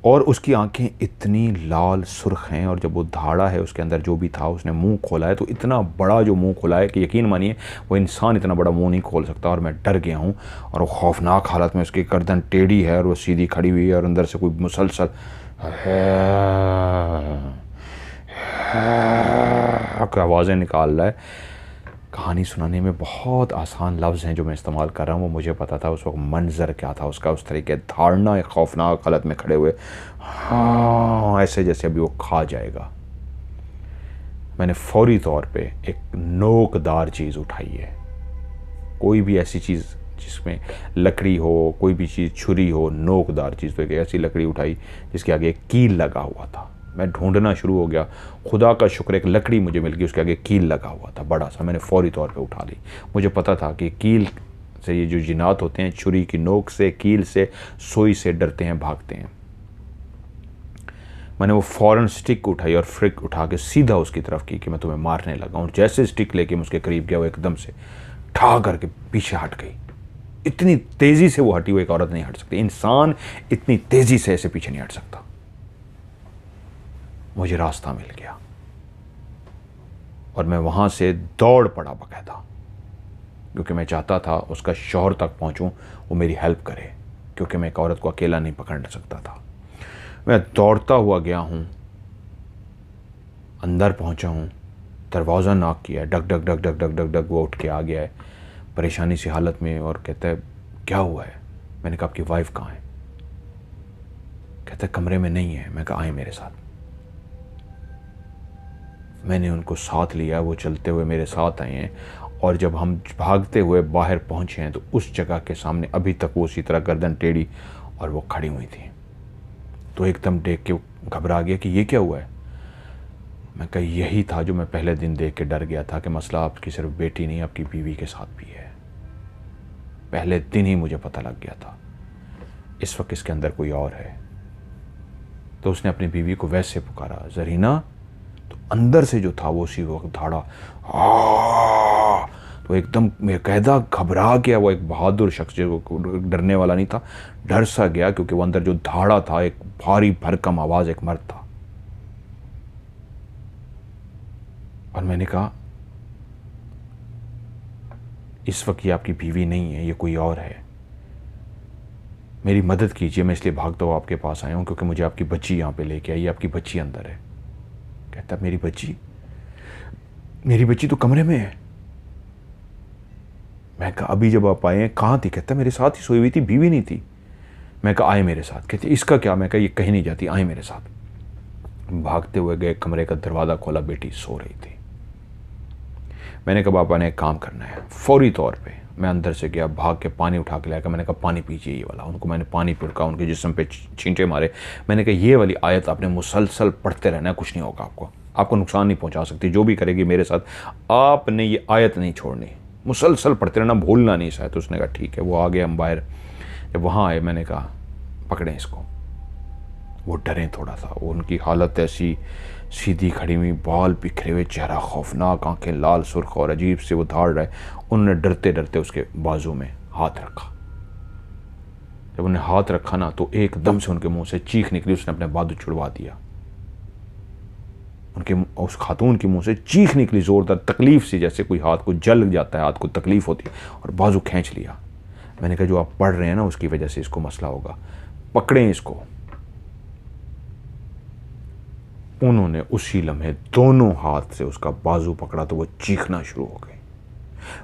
और उसकी आंखें इतनी लाल सुर्ख हैं, और जब वो धाड़ा है उसके अंदर जो भी था, उसने मुंह खोला है तो इतना बड़ा जो मुंह खोला है कि यकीन मानिए वो इंसान इतना बड़ा मुंह नहीं खोल सकता। और मैं डर गया हूँ, और वो खौफनाक हालत में, उसकी गर्दन टेढ़ी है और वो सीधी खड़ी हुई है, और अंदर से कोई मुसलसल आवाज़ें निकाल रहा है। कहानी सुनाने में बहुत आसान लफ्ज़ हैं जो मैं इस्तेमाल कर रहा हूँ, वो मुझे पता था उस वक्त मंज़र क्या था उसका, उस तरीके धारणा, एक खौफनाक हालत में खड़े हुए, हाँ ऐसे जैसे अभी वो खा जाएगा। मैंने फौरी तौर पे एक नोकदार चीज़ उठाई है, कोई भी ऐसी चीज़ जिसमें लकड़ी हो, कोई भी चीज़, छुरी हो, नोकदार चीज़। तो एक ऐसी लकड़ी उठाई जिसके आगे एक कील लगा हुआ था। मैं ढूंढना शुरू हो गया, खुदा का शुक्र एक लकड़ी मुझे मिल गई, उसके आगे कील लगा हुआ था बड़ा सा। मैंने फौरी तौर पे उठा ली। मुझे पता था कि कील से ये जो जिन्नात होते हैं, छुरी की नोक से, कील से, सुई से डरते हैं, भागते हैं। मैंने वो फ़ौरन स्टिक उठाई और फ्रिक उठा के सीधा उसकी तरफ की कि मैं तुम्हें मारने लगा हूँ। जैसे स्टिक लेके मैं उसके करीब गया, वो एकदम से ठा करके पीछे हट गई। इतनी तेज़ी से वो हटी, वो एक औरत नहीं हट सकती, इंसान इतनी तेज़ी से ऐसे पीछे नहीं हट सकता। मुझे रास्ता मिल गया और मैं वहाँ से दौड़ पड़ा बाकायदा, क्योंकि मैं चाहता था उसका शौहर तक पहुँचूँ, वो मेरी हेल्प करे, क्योंकि मैं एक औरत को अकेला नहीं पकड़ सकता था। मैं दौड़ता हुआ गया हूँ, अंदर पहुँचा हूँ, दरवाज़ा नॉक किया है, duck duck duck duck duck duck duck, वो उठ के आ गया है। परेशानी सी हालत में, और कहता है क्या हुआ है? मैंने कहा आपकी वाइफ कहाँ है? कहता है कमरे में नहीं है। मैं कहा आए मेरे साथ। मैंने उनको साथ लिया, वो चलते हुए मेरे साथ आए हैं, और जब हम भागते हुए बाहर पहुंचे हैं तो उस जगह के सामने अभी तक वो उसी तरह गर्दन टेढ़ी और वो खड़ी हुई थी। तो एकदम देख के घबरा गया कि ये क्या हुआ है। मैं कहा यही था जो मैं पहले दिन देख के डर गया था कि मसला आपकी सिर्फ बेटी नहीं, आपकी बीवी के साथ भी है। पहले दिन ही मुझे पता लग गया था इस वक्त इसके अंदर कोई और है। तो उसने अपनी बीवी को वैसे पुकारा, जरीना। तो अंदर से जो था वो उसी वक्त धाड़ा, तो एकदम बेकायदा घबरा गया। वो एक बहादुर शख्स जो डरने वाला नहीं था, डर सा गया, क्योंकि वो अंदर जो धाड़ा था एक भारी भरकम आवाज, एक मर्द था। और मैंने कहा इस वक्त ये आपकी बीवी नहीं है, ये कोई और है, मेरी मदद कीजिए। मैं इसलिए भागता हुआ आपके पास आया हूं क्योंकि मुझे आपकी बच्ची यहाँ पे लेके आई, आपकी बच्ची अंदर है। कहता मेरी बच्ची? मेरी बच्ची तो कमरे में है। मैं कहा अभी जब आप आए हैं कहाँ थी? कहता मेरे साथ ही सोई हुई थी, बीवी नहीं थी। मैं कहा आए मेरे साथ। कहते इसका क्या? मैं कहा ये कहीं नहीं जाती, आए मेरे साथ। भागते हुए गए, कमरे का दरवाज़ा खोला, बेटी सो रही थी। मैंने कहा पापा ने एक काम करना है। फौरी तौर पे मैं अंदर से गया, भाग के पानी उठा के लाया। मैंने कहा पानी पीजिए ये वाला। उनको मैंने पानी पिड़का, उनके जिस्म पे छींटे मारे। मैंने कहा ये वाली आयत आपने मुसलसल पढ़ते रहना है, कुछ नहीं होगा आपको नुकसान नहीं पहुंचा सकती। जो भी करेगी मेरे साथ, आपने ये आयत नहीं छोड़नी, मुसलसल पढ़ते रहना, भूलना नहीं शायद। तो उसने कहा ठीक है। वो आ गए, हम बाहर जब वहाँ आए मैंने कहा पकड़ें इसको। वो डरे थोड़ा सा, वो उनकी हालत ऐसी सीधी खड़ी हुई, बाल बिखरे हुए, चेहरा खौफनाक, आंखें लाल सुर्ख और अजीब से वो धाड़ रहे। उन्होंने डरते डरते उसके बाजू में हाथ रखा। जब उन्हें हाथ रखा ना तो एकदम से उनके मुंह से चीख निकली। उसने अपने बाजू छुड़वा दिया। उस खातून के मुंह से चीख निकली जोरदार, तकलीफ सी, जैसे कोई हाथ को जल जाता है, हाथ को तकलीफ होती है, और बाजू खींच लिया। मैंने कहा जो आप पढ़ रहे हैं ना उसकी वजह से इसको मसला होगा, पकड़ें इसको। उन्होंने उसी लम्हे दोनों हाथ से उसका बाजू पकड़ा तो वो चीखना शुरू हो गई।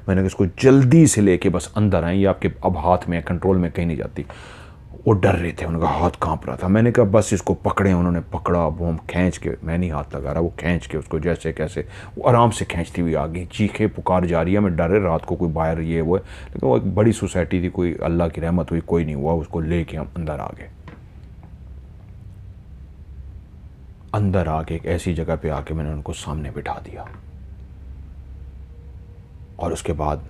मैंने कहा इसको जल्दी से लेके बस अंदर आए, ये आपके अब हाथ में कंट्रोल में कहीं नहीं जाती। वो डर रहे थे, उनका हाथ कांप रहा था। मैंने कहा बस इसको पकड़े। उन्होंने पकड़ा, वो हम खींच के, मैं नहीं हाथ लगा रहा, वो खींच के उसको जैसे कैसे वो आराम से खींचती हुई आ गई। चीखे पुकार जा रही है, मैं डर रात को कोई बाहर ये वो है, लेकिन वो एक बड़ी सोसाइटी थी, कोई अल्लाह की रहमत हुई कोई नहीं हुआ। उसको लेके हम अंदर आ गए। अंदर आके एक ऐसी जगह पे आके मैंने उनको सामने बिठा दिया, और उसके बाद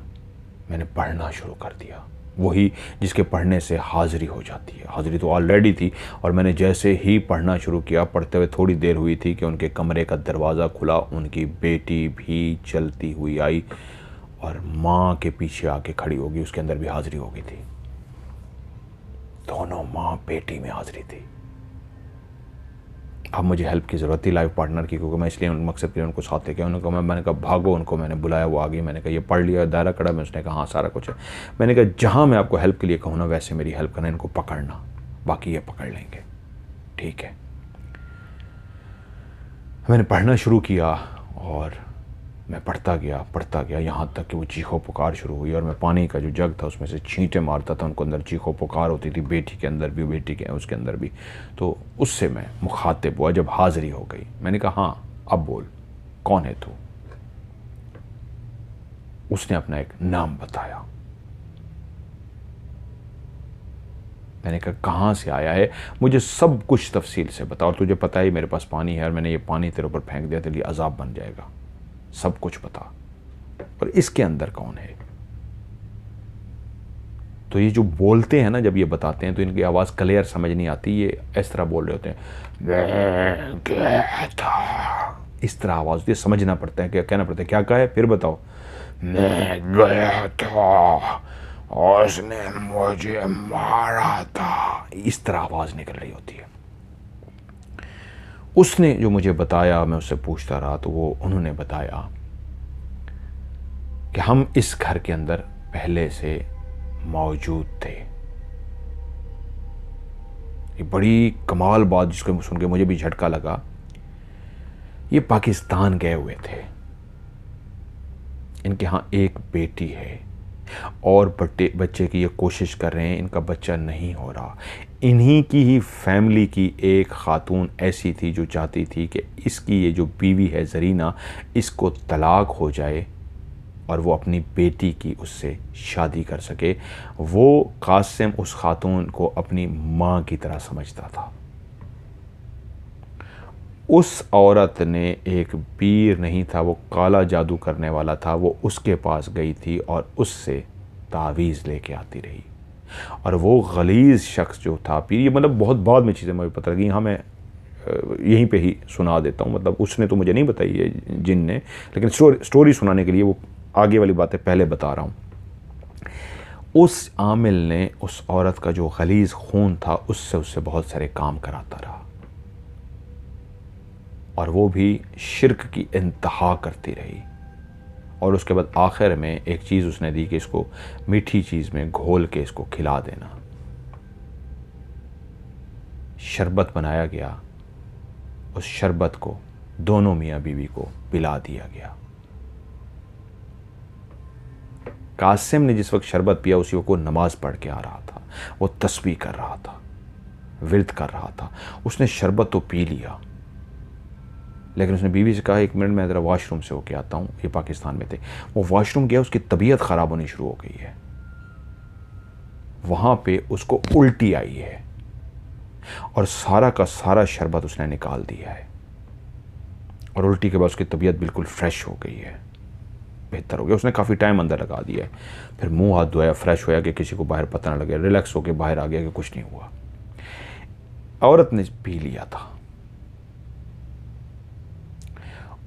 मैंने पढ़ना शुरू कर दिया, वही जिसके पढ़ने से हाज़िरी हो जाती है। हाज़िरी तो ऑलरेडी थी, और मैंने जैसे ही पढ़ना शुरू किया, पढ़ते हुए थोड़ी देर हुई थी कि उनके कमरे का दरवाज़ा खुला। उनकी बेटी भी चलती हुई आई और माँ के पीछे आके खड़ी होगी। उसके अंदर भी हाज़िरी हो गई थी। दोनों माँ बेटी में हाज़िरी थी। अब मुझे हेल्प की ज़रूरत थी लाइफ पार्टनर की, क्योंकि मैं इसलिए उन मकसद के लिए उनको साथ लेके उनको मैंने कहा भागो। उनको मैंने बुलाया, वो आ गई। मैंने कहा ये पढ़ लिया, दायरा कड़ा में। उसने कहा हाँ सारा कुछ है। मैंने कहा जहाँ मैं आपको हेल्प के लिए कहूँ ना वैसे मेरी हेल्प करना, इनको पकड़ना, बाकी ये पकड़ लेंगे, ठीक है। मैंने पढ़ना शुरू किया और मैं पढ़ता गया यहाँ तक कि वो चीखो पुकार शुरू हुई। और मैं पानी का जो जग था उसमें से छींटे मारता था, उनको अंदर चीखो पुकार होती थी, बेटी के अंदर भी, बेटी के उसके अंदर भी। तो उससे मैं मुखातिब हुआ जब हाज़िरी हो गई। मैंने कहा हाँ अब बोल, कौन है तू? उसने अपना एक नाम बताया। मैंने कहा कहाँ से आया है, मुझे सब कुछ तफसील से बता, और तुझे पता है मेरे पास पानी है और मैंने ये पानी तेरे ऊपर फेंक दिया, तेरे लिए अजाब बन जाएगा, सब कुछ बता। और इसके अंदर कौन है? तो ये जो बोलते हैं ना, जब ये बताते हैं तो इनकी आवाज़ क्लियर समझ नहीं आती, ये इस तरह बोल रहे होते हैं, मैं गया था, इस तरह आवाज़ होती है। समझना पड़ता है, क्या कहना पड़ता है, क्या कहा है फिर बताओ। मैं गया था और उसने मुझे मारा था, इस तरह आवाज़ निकल रही होती है। उसने जो मुझे बताया, मैं उससे पूछता रहा तो वो उन्होंने बताया कि हम इस घर के अंदर पहले से मौजूद थे। ये बड़ी कमाल बात जिसको सुन के मुझे भी झटका लगा। ये पाकिस्तान गए हुए थे, इनके यहाँ एक बेटी है, और बच्चे की ये कोशिश कर रहे हैं, इनका बच्चा नहीं हो रहा। इन्हीं की ही फैमिली की एक ख़ातून ऐसी थी जो चाहती थी कि इसकी ये जो बीवी है ज़रीना, इसको तलाक हो जाए और वो अपनी बेटी की उससे शादी कर सके। वो कासिम उस खातून को अपनी माँ की तरह समझता था। उस औरत ने, एक पीर नहीं था, वो काला जादू करने वाला था, वो उसके पास गई थी और उससे तावीज़ लेके आती रही। और वो गलीज़ शख्स जो था पीर, ये मतलब बहुत बाद में चीज़ें मुझे पता लगी, यहाँ मैं यहीं पे ही सुना देता हूँ। मतलब उसने तो मुझे नहीं बताई है जिन ने, लेकिन स्टोरी सुनाने के लिए वो आगे वाली बातें पहले बता रहा हूँ। उस आमिल ने उस औरत का जो गलीज़ खून था उससे बहुत सारे काम कराता रहा, और वो भी शिर्क की इंतहा करती रही। और उसके बाद आखिर में एक चीज़ उसने दी कि इसको मीठी चीज़ में घोल के इसको खिला देना। शरबत बनाया गया, उस शरबत को दोनों मियाँ बीवी को पिला दिया गया। कासिम ने जिस वक्त शरबत पिया उसी वक्त वो नमाज पढ़ के आ रहा था, वो तस्बीह कर रहा था, विर्द कर रहा था। उसने शरबत तो पी लिया, लेकिन उसने बीवी से कहा 1 मिनट मैं ज़रा वॉशरूम से होके आता हूँ। ये पाकिस्तान में थे। वो वॉशरूम गया, उसकी तबीयत ख़राब होनी शुरू हो गई है। वहाँ पे उसको उल्टी आई है और सारा का सारा शरबत उसने निकाल दिया है, और उल्टी के बाद उसकी तबीयत बिल्कुल फ्रेश हो गई है, बेहतर हो गया। उसने काफ़ी टाइम अंदर लगा दिया है। फिर मुंह हाथ धोया, फ्रेश होया कि किसी को बाहर पता ना लगे, रिलैक्स होकर बाहर आ गया कि कुछ नहीं हुआ। औरत ने पी लिया था,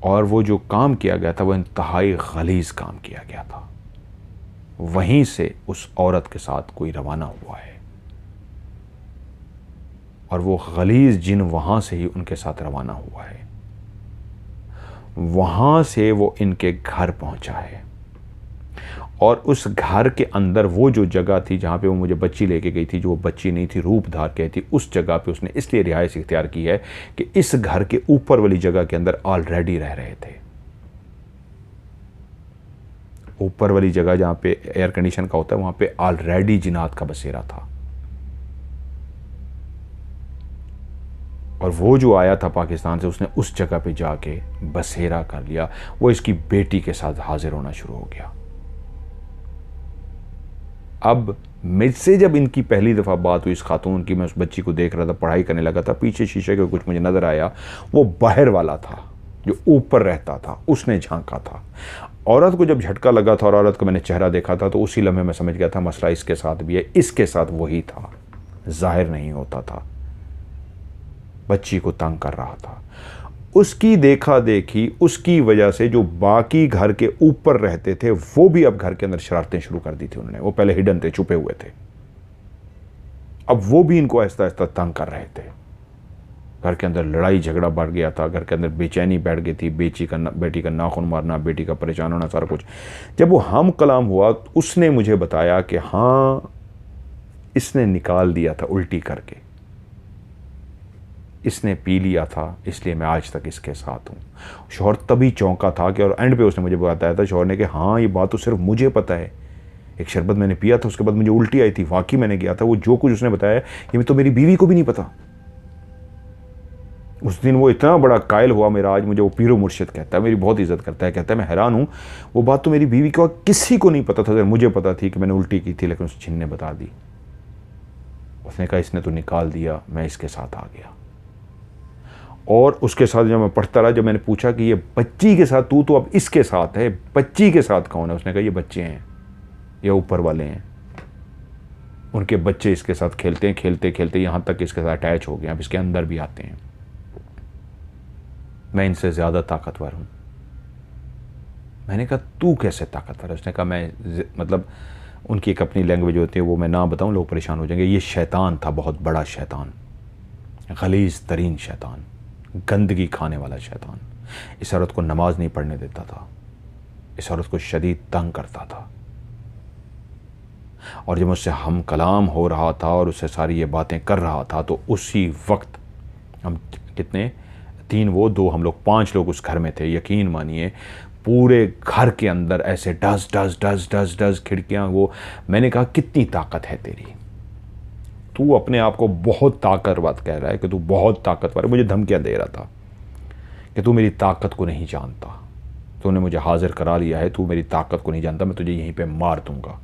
और वो जो काम किया गया था वो इंतहाई गलीज़ काम किया गया था। वहीं से उस औरत के साथ कोई रवाना हुआ है, और वो गलीज़ जिन वहाँ से ही उनके साथ रवाना हुआ है। वहाँ से वो इनके घर पहुँचा है, और उस घर के अंदर वो जो जगह थी जहाँ पे वो मुझे बच्ची लेके गई थी, जो वो बच्ची नहीं थी, रूप धार के थी, उस जगह पे उसने इसलिए रिहाइश इख्तियार की है कि इस घर के ऊपर वाली जगह के अंदर ऑलरेडी रह रहे थे। ऊपर वाली जगह जहाँ पे एयर कंडीशन का होता है वहाँ पे ऑलरेडी जिन्नात का बसेरा था, और वो जो आया था पाकिस्तान से उसने उस जगह पे जाके बसेरा कर लिया। वो इसकी बेटी के साथ हाजिर होना शुरू हो गया। अब मुझसे जब इनकी पहली दफ़ा बात हुई इस खातून की, मैं उस बच्ची को देख रहा था, पढ़ाई करने लगा था, पीछे शीशे के कुछ मुझे नज़र आया, वो बाहर वाला था जो ऊपर रहता था, उसने झांका था। औरत को जब झटका लगा था और औरत को मैंने चेहरा देखा था, तो उसी लम्हे में समझ गया था मसला इसके साथ भी है। इसके साथ वही था, जाहिर नहीं होता था, बच्ची को तंग कर रहा था। उसकी देखा देखी, उसकी वजह से जो बाकी घर के ऊपर रहते थे वो भी अब घर के अंदर शरारतें शुरू कर दी थी उन्होंने। वो पहले हिडन थे, छुपे हुए थे, अब वो भी इनको आहिस्ता आहिस्ता तंग कर रहे थे। घर के अंदर लड़ाई झगड़ा बढ़ गया था, घर के अंदर बेचैनी बैठ गई थी, बेटी का नाखून मारना, बेटी का परेशान होना, सारा कुछ। जब वो हम कलाम हुआ, उसने मुझे बताया कि हाँ, इसने निकाल दिया था उल्टी करके, इसने पी लिया था, इसलिए मैं आज तक इसके साथ हूँ। शौहर तभी चौंका था कि, और एंड पे उसने मुझे बताया था शौहर ने कि हाँ, ये बात तो सिर्फ मुझे पता है, एक शरबत मैंने पिया था, उसके बाद मुझे उल्टी आई थी, वाकई मैंने किया था। वो जो कुछ उसने बताया ये तो मेरी बीवी को भी नहीं पता। उस दिन वो इतना बड़ा कायल हुआ मेरा, आज मुझे वो पीरो मुर्शिद कहता है, मेरी बहुत इज्जत करता है, कहता है मैं हैरान हूँ, वो बात तो मेरी बीवी को किसी को नहीं पता था, अगर मुझे पता थी कि मैंने उल्टी की थी, लेकिन उस जिन ने बता दी। उसने कहा इसने तो निकाल दिया, मैं इसके साथ आ गया। और उसके साथ जब मैं पढ़ता रहा, जब मैंने पूछा कि ये बच्ची के साथ, तू तो अब इसके साथ है, बच्ची के साथ कौन है? उसने कहा ये बच्चे हैं, ये ऊपर वाले हैं, उनके बच्चे इसके साथ खेलते हैं, खेलते खेलते यहाँ तक इसके साथ अटैच हो गए, अब इसके अंदर भी आते हैं। मैं इनसे ज़्यादा ताकतवर हूँ। मैंने कहा तू कैसे ताकतवर है? उसने कहा मैं, मतलब उनकी एक अपनी लैंग्वेज होती है, वो मैं ना बताऊँ लोग परेशान हो जाएंगे। ये शैतान था, बहुत बड़ा शैतान, गलीज़ तरीन शैतान, गंदगी खाने वाला शैतान। इस औरत को नमाज नहीं पढ़ने देता था, इस औरत को शदीद तंग करता था। और जब मुझसे हम कलाम हो रहा था और उससे सारी ये बातें कर रहा था, तो उसी वक्त हम कितने, 3 वो 2 हम लोग 5 लोग उस घर में थे। यकीन मानिए पूरे घर के अंदर ऐसे डस डस डस डस डस खिड़कियाँ वो। मैंने कहा कितनी ताकत है तेरी, तू अपने आप को बहुत ताकतवर कह रहा है कि तू बहुत ताकतवर है। मुझे धमकियाँ दे रहा था कि तू मेरी ताकत को नहीं जानता, तूने मुझे हाजिर करा लिया है, तू मेरी ताकत को नहीं जानता, मैं तुझे यहीं पे मार दूंगा।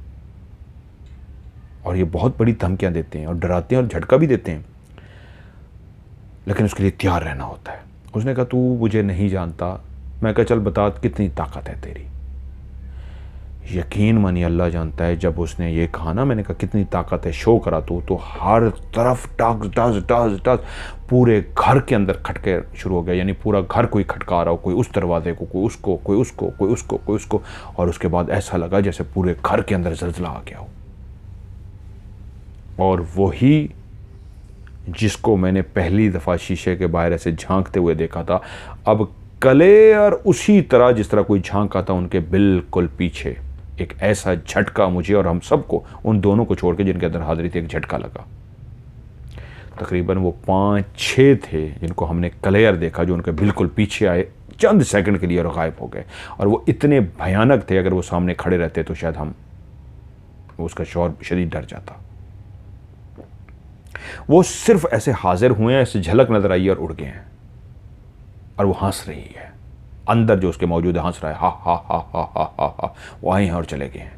और ये बहुत बड़ी धमकियाँ देते हैं और डराते हैं और झटका भी देते हैं, लेकिन उसके लिए तैयार रहना होता है। उसने कहा तू मुझे नहीं जानता। मैं कहा चल बता कितनी ताकत है तेरी। यकीन मानिए अल्लाह जानता है, जब उसने ये कहा ना, मैंने कहा कितनी ताकत है शो करा तो हर तरफ टस टस टस टस पूरे घर के अंदर खटके शुरू हो गया। यानी पूरा घर कोई खटका रहा हो, कोई उस दरवाजे को, कोई उसको, कोई उसको, कोई उसको, कोई उसको। और उसके बाद ऐसा लगा जैसे पूरे घर के अंदर जलजला आ गया हो। और वही जिसको मैंने पहली दफ़ा शीशे के बाहर ऐसे झांकते हुए देखा था, अब क्लियर उसी तरह जिस तरह कोई झांका था उनके बिल्कुल पीछे एक ऐसा झटका मुझे और हम सबको, उन दोनों को छोड़ के जिनके अंदर हाजिरी थी, एक झटका लगा। तकरीबन वो 5-6 थे जिनको हमने क्लियर देखा, जो उनके बिल्कुल पीछे आए चंद सेकंड के लिए और गायब हो गए। और वो इतने भयानक थे, अगर वो सामने खड़े रहते तो शायद हम उसका शौर शदीद डर जाता। वो सिर्फ ऐसे हाजिर हुए हैं, ऐसे झलक नजर आई और उड़ गए हैं। और वो हंस रही है, अंदर जो उसके मौजूद है हंस रहा है, हा हा हा हा हा हा हा। वो आए हैं और चले गए हैं।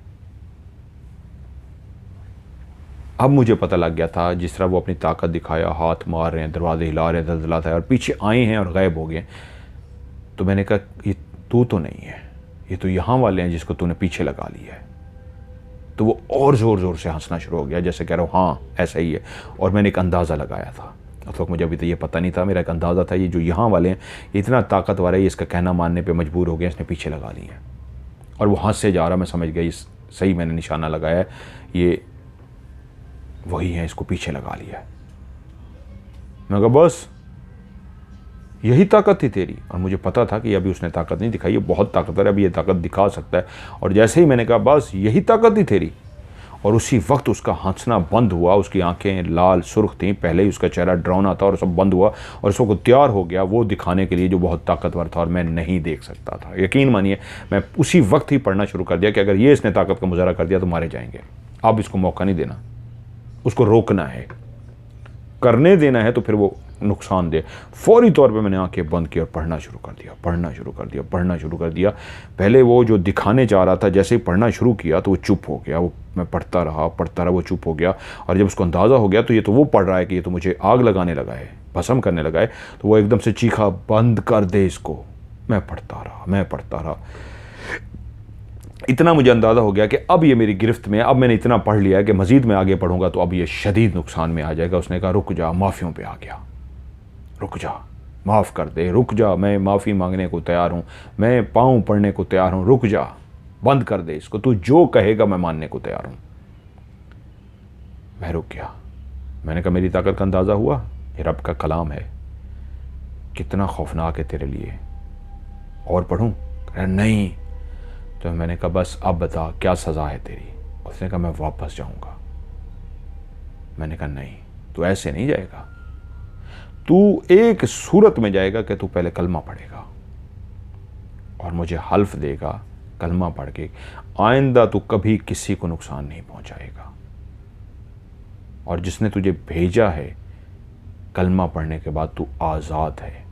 अब मुझे पता लग गया था, जिस तरह वो अपनी ताकत दिखाया, हाथ मार रहे हैं, दरवाजे हिला रहे हैं, दलदलाता है, और पीछे आए हैं और गायब हो गए। तो मैंने कहा ये तू तो नहीं है, ये तो यहाँ वाले हैं जिसको तूने पीछे लगा लिया है। तो वो और ज़ोर ज़ोर से हंसना शुरू हो गया, जैसे कह रहा हूँ हाँ ऐसा ही है। और मैंने एक अंदाज़ा लगाया था, उस वक्त मुझे अभी तो ये पता नहीं था, मेरा एक अंदाज़ा था ये जो यहाँ वाले हैं ये इतना ताकतवर है, ये इसका कहना मानने पे मजबूर हो गया, इसने पीछे लगा ली है। और वो हंससे जा रहा, मैं समझ गया इस सही मैंने निशाना लगाया है, ये वही है, इसको पीछे लगा लिया है। मैं कहा बस यही ताकत थी तेरी। और मुझे पता था कि अभी उसने ताकत नहीं दिखाई, ये बहुत ताकतवर है, अभी ये ताकत दिखा सकता है। और जैसे ही मैंने कहा बस यही ताकत थी तेरी, और उसी वक्त उसका हंसना बंद हुआ, उसकी आंखें लाल सुर्ख थीं, पहले ही उसका चेहरा डरावना था और सब बंद हुआ, और उसको तैयार हो गया वो दिखाने के लिए जो बहुत ताकतवर था और मैं नहीं देख सकता था। यकीन मानिए मैं उसी वक्त ही पढ़ना शुरू कर दिया कि अगर ये इसने ताकत का मुजाहरा कर दिया तो मारे जाएंगे। अब इसको मौका नहीं देना, उसको रोकना है, करने देना है तो फिर वो नुकसान दे। फौरी तौर पे मैंने आंखें बंद की और पढ़ना शुरू कर दिया, पढ़ना शुरू कर दिया, पढ़ना शुरू कर दिया। पहले वो जो दिखाने जा रहा था, जैसे ही पढ़ना शुरू किया तो वो चुप हो गया। वो मैं पढ़ता रहा, वो चुप हो गया। और जब उसको अंदाज़ा हो गया तो ये तो वो पढ़ रहा है कि ये तो मुझे आग लगाने लगा है, भस्म करने लगा है, तो वो एकदम से चीखा बंद कर दे इसको। मैं पढ़ता रहा। इतना मुझे अंदाज़ा हो गया कि अब ये मेरी गिरफ्त में है, अब मैंने इतना पढ़ लिया है कि मज़ीद मैं आगे पढ़ूंगा तो अब ये शदीद नुकसान में आ जाएगा। उसने कहा रुक जा, माफ़ियों पे आ गया, रुक जा, माफ़ कर दे, रुक जा, मैं माफ़ी मांगने को तैयार हूँ, मैं पाँव पढ़ने को तैयार हूँ, रुक जा, बंद कर दे इसको, तू जो कहेगा मैं मानने को तैयार हूँ। मैं रुक गया। मैंने कहा मेरी ताकत का अंदाज़ा हुआ, ये रब का कलाम है, कितना खौफनाक है तेरे लिए, और पढ़ूँ? नहीं। तो मैंने कहा बस अब बता क्या सज़ा है तेरी? उसने कहा मैं वापस जाऊँगा। मैंने कहा नहीं, तू ऐसे नहीं जाएगा, तू एक सूरत में जाएगा कि तू पहले कलमा पढ़ेगा और मुझे हल्फ देगा कलमा पढ़ के आइंदा तू कभी किसी को नुकसान नहीं पहुंचाएगा, और जिसने तुझे भेजा है कलमा पढ़ने के बाद तू आज़ाद है,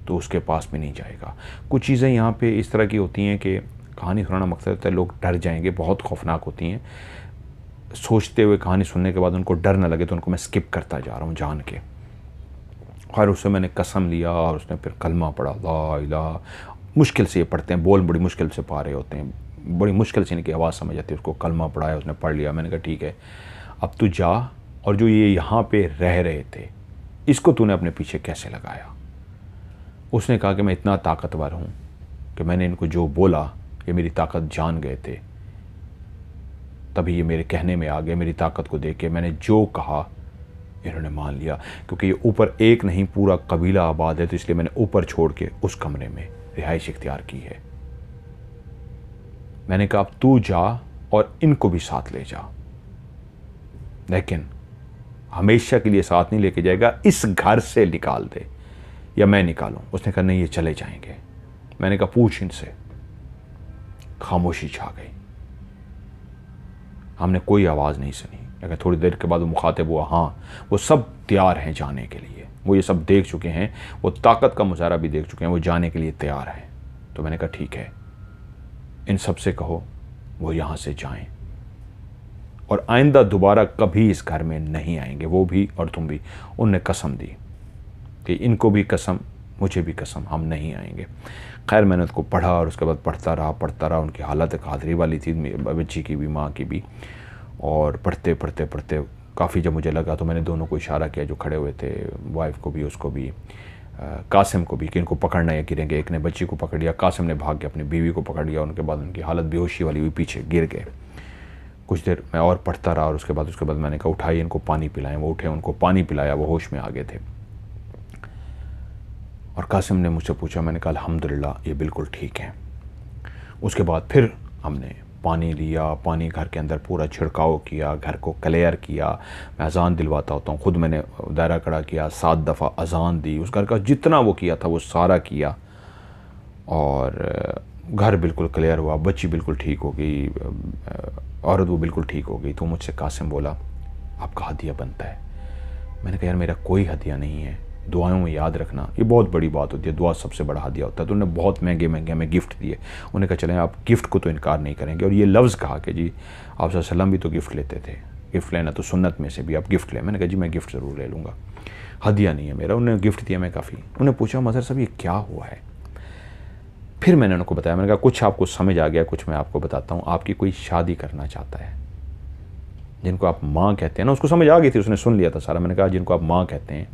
तो उसके पास भी नहीं जाएगा। कुछ चीज़ें यहाँ पे इस तरह की होती हैं कि कहानी सुनाना मकसद होता है लोग डर जाएंगे, बहुत खौफनाक होती हैं। सोचते हुए कहानी सुनने के बाद उनको डर ना लगे तो उनको मैं स्किप करता जा रहा हूँ जान के। और उससे मैंने कसम लिया और उसने फिर कलमा पढ़ा, ला इलाहा। मुश्किल से ये पढ़ते हैं, बोल बड़ी मुश्किल से पा रहे होते हैं, बड़ी मुश्किल से इनकी आवाज़ समझ आती है। उसको कलमा पढ़ाया, उसने पढ़ लिया। मैंने कहा ठीक है अब तू जा, और जो ये यहाँ पे रह रहे थे इसको तूने अपने पीछे कैसे लगाया? उसने कहा कि मैं इतना ताकतवर हूँ कि मैंने इनको जो बोला ये मेरी ताकत जान गए थे, तभी ये मेरे कहने में आ गए। मेरी ताकत को देख के मैंने जो कहा इन्होंने मान लिया, क्योंकि ये ऊपर एक नहीं पूरा कबीला आबाद है, तो इसलिए मैंने ऊपर छोड़ के उस कमरे में रिहाइश इख्तियार की है। मैंने कहा अब तू जा और इनको भी साथ ले जा, लेकिन हमेशा के लिए साथ नहीं लेके जाएगा, इस घर से निकाल दे या मैं निकालूं। उसने कहा नहीं ये चले जाएंगे। मैंने कहा पूछ इनसे, खामोशी छा गई। हमने कोई आवाज़ नहीं सुनी। लेकिन थोड़ी देर के बाद वो मुखातिब हुआ, हाँ वो सब तैयार हैं जाने के लिए, वो ये सब देख चुके हैं, वो ताकत का मुजाहरा भी देख चुके हैं, वो जाने के लिए तैयार हैं। तो मैंने कहा ठीक है, इन सब से कहो वो यहाँ से जाएं और आइंदा दोबारा कभी इस घर में नहीं आएंगे, वो भी और तुम भी। उनने कसम दी कि इनको भी कसम, मुझे भी कसम, हम नहीं आएंगे। खैर मैंने उसको पढ़ा और उसके बाद पढ़ता रहा। उनकी हालत कादरी वाली थी, बच्ची की भी, माँ की भी। और पढ़ते पढ़ते पढ़ते काफ़ी जब मुझे लगा तो मैंने दोनों को इशारा किया जो खड़े हुए थे, वाइफ को भी, उसको भी, कासिम को भी, कि इनको पकड़ना या गिरेंगे। एक ने बच्ची को पकड़ लिया, कासिम ने भाग के अपनी बीवी को पकड़ लिया। उनके बाद उनकी हालत बेहोशी वाली हुई, पीछे गिर गए। कुछ देर मैं और पढ़ता रहा और उसके बाद मैंने कहा उठाइए इनको, पानी पिलाएं। वो उठे, उनको पानी पिलाया, वो होश में आ गए थे। और कासिम ने मुझसे पूछा, मैंने कहा अल्हम्दुलिल्लाह ये बिल्कुल ठीक है। उसके बाद फिर हमने पानी लिया, पानी घर के अंदर पूरा छिड़काव किया, घर को क्लियर किया। मैं अजान दिलवाता होता हूँ, ख़ुद मैंने दायरा खड़ा किया, 7 दफ़ा अजान दी। उस घर का जितना वो किया था वो सारा किया और घर बिल्कुल क्लियर हुआ। बच्ची बिल्कुल ठीक हो गई, औरत वो बिल्कुल ठीक हो गई। तो मुझसे कासिम बोला आपका हदिया बनता है। मैंने कहा यार मेरा कोई हदिया नहीं है, दुआओं में याद रखना, ये बहुत बड़ी बात होती है, दुआ सबसे बड़ा हदिया होता है। तो उन्होंने बहुत महंगे महंगे हमें गिफ्ट दिए। उन्होंने कहा चलें आप गिफ्ट को तो इनकार नहीं करेंगे। और ये लफ्ज़ कहा कि जी आप सल्लम भी तो गिफ्ट लेते थे, गिफ्ट लेना तो सुन्नत में से भी, आप गिफ्ट लें। मैंने कहा जी मैं गिफ्ट ज़रूर ले लूँगा, हदिया नहीं है मेरा। उन्होंने गिफ्ट दिया, मैं काफ़ी। उन्होंने पूछा मज़हर साहब ये क्या हुआ है? फिर मैंने उनको बताया, मैंने कहा कुछ आपको समझ आ गया, कुछ मैं आपको बताता हूँ। आपकी कोई शादी करना चाहता है, जिनको आप माँ कहते हैं ना, उसको समझ आ गई थी, उसने सुन लिया था सारा। मैंने कहा जिनको आप माँ कहते हैं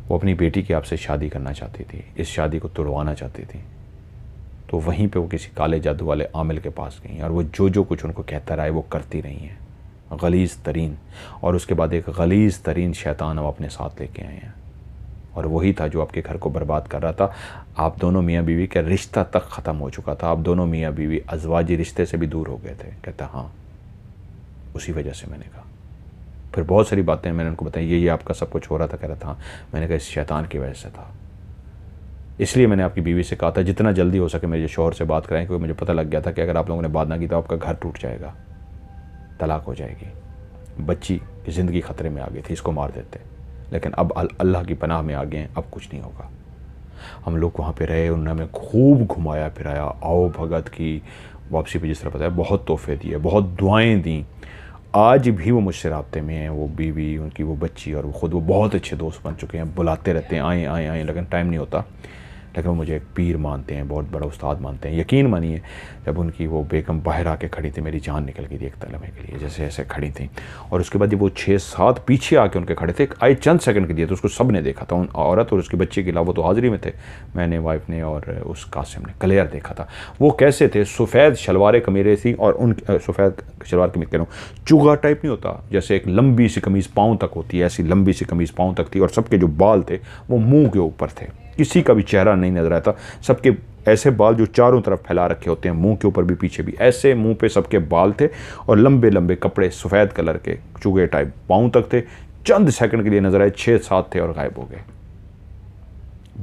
वो अपनी बेटी की आपसे शादी करना चाहती थी, इस शादी को तुड़वाना चाहती थी। तो वहीं पे वो किसी काले जादू वाले आमिल के पास गई और वो जो कुछ उनको कहता रहा है वो करती रही हैं, गलीज़ तरीन। और उसके बाद एक गलीज़ तरीन शैतान अब अपने साथ लेके आए हैं और वही था जो आपके घर को बर्बाद कर रहा था। आप दोनों मियाँ बीवी का रिश्ता तक ख़त्म हो चुका था, आप दोनों मियाँ बीवी अज़वाजी रिश्ते से भी दूर हो गए थे। कहता हाँ उसी वजह से। मैंने कहा फिर बहुत सारी बातें मैंने उनको बताई, ये आपका सब कुछ हो रहा था। कह रहा था मैंने कहा इस शैतान की वजह से था। इसलिए मैंने आपकी बीवी से कहा था जितना जल्दी हो सके मेरे शौहर से बात कराएं, क्योंकि मुझे पता लग गया था कि अगर आप लोगों ने बात ना की तो आपका घर टूट जाएगा, तलाक हो जाएगी, बच्ची की ज़िंदगी ख़तरे में आ गई थी, इसको मार देते। लेकिन अब अल्लाह की पनाह में आ गए हैं, अब कुछ नहीं होगा। हम लोग वहाँ पे रहे, उन्होंने हमें खूब घुमाया फिराया, आओ भगत की। वापसी पे जिस तरह बताया, बहुत तोहफे दिए, बहुत दुआएं दी। आज भी वो मुझसे राब्ते में हैं, वो बीवी, उनकी वो बच्ची और वो ख़ुद, वो बहुत अच्छे दोस्त बन चुके हैं। बुलाते रहते हैं आएँ आएँ आएँ, लेकिन टाइम नहीं होता। लेकिन वो मुझे एक पीर मानते हैं, बहुत बड़ा उस्ताद मानते हैं। यकीन मानिए जब उनकी वो बेगम बाहर आके खड़ी थी, मेरी जान निकल गई थी एक तलमे के लिए, जैसे ऐसे खड़ी थी। और उसके बाद जब वो 6-7 पीछे आके उनके खड़े थे, आए चंद सेकंड के लिए, तो उसको सब ने देखा था, उन औरत और उसके बच्चे के अलावा तो हाज़िरी में थे, मैंने, वाइफ ने और उस कासिम ने क्लियर देखा था। वो कैसे थे, सफ़ेद शलवार कमीज़ थी और उन सफ़ेद शलवार कमीज़ कह रहा हूँ, चूगा टाइप नहीं होता, जैसे एक लंबी सी कमीज़ पाँव तक होती है, ऐसी लंबी सी कमीज़ पाँव तक थी। और सबके जो बाल थे वो मुँह के ऊपर थे, किसी का भी चेहरा नहीं नजर आता। सबके ऐसे बाल जो चारों तरफ फैला रखे होते हैं, मुंह के ऊपर भी पीछे भी, ऐसे मुंह पे सबके बाल थे और लंबे लंबे कपड़े सफ़ेद कलर के चूगे टाइप पाँव तक थे। चंद सेकंड के लिए नजर आए, 6-7 थे और गायब हो गए।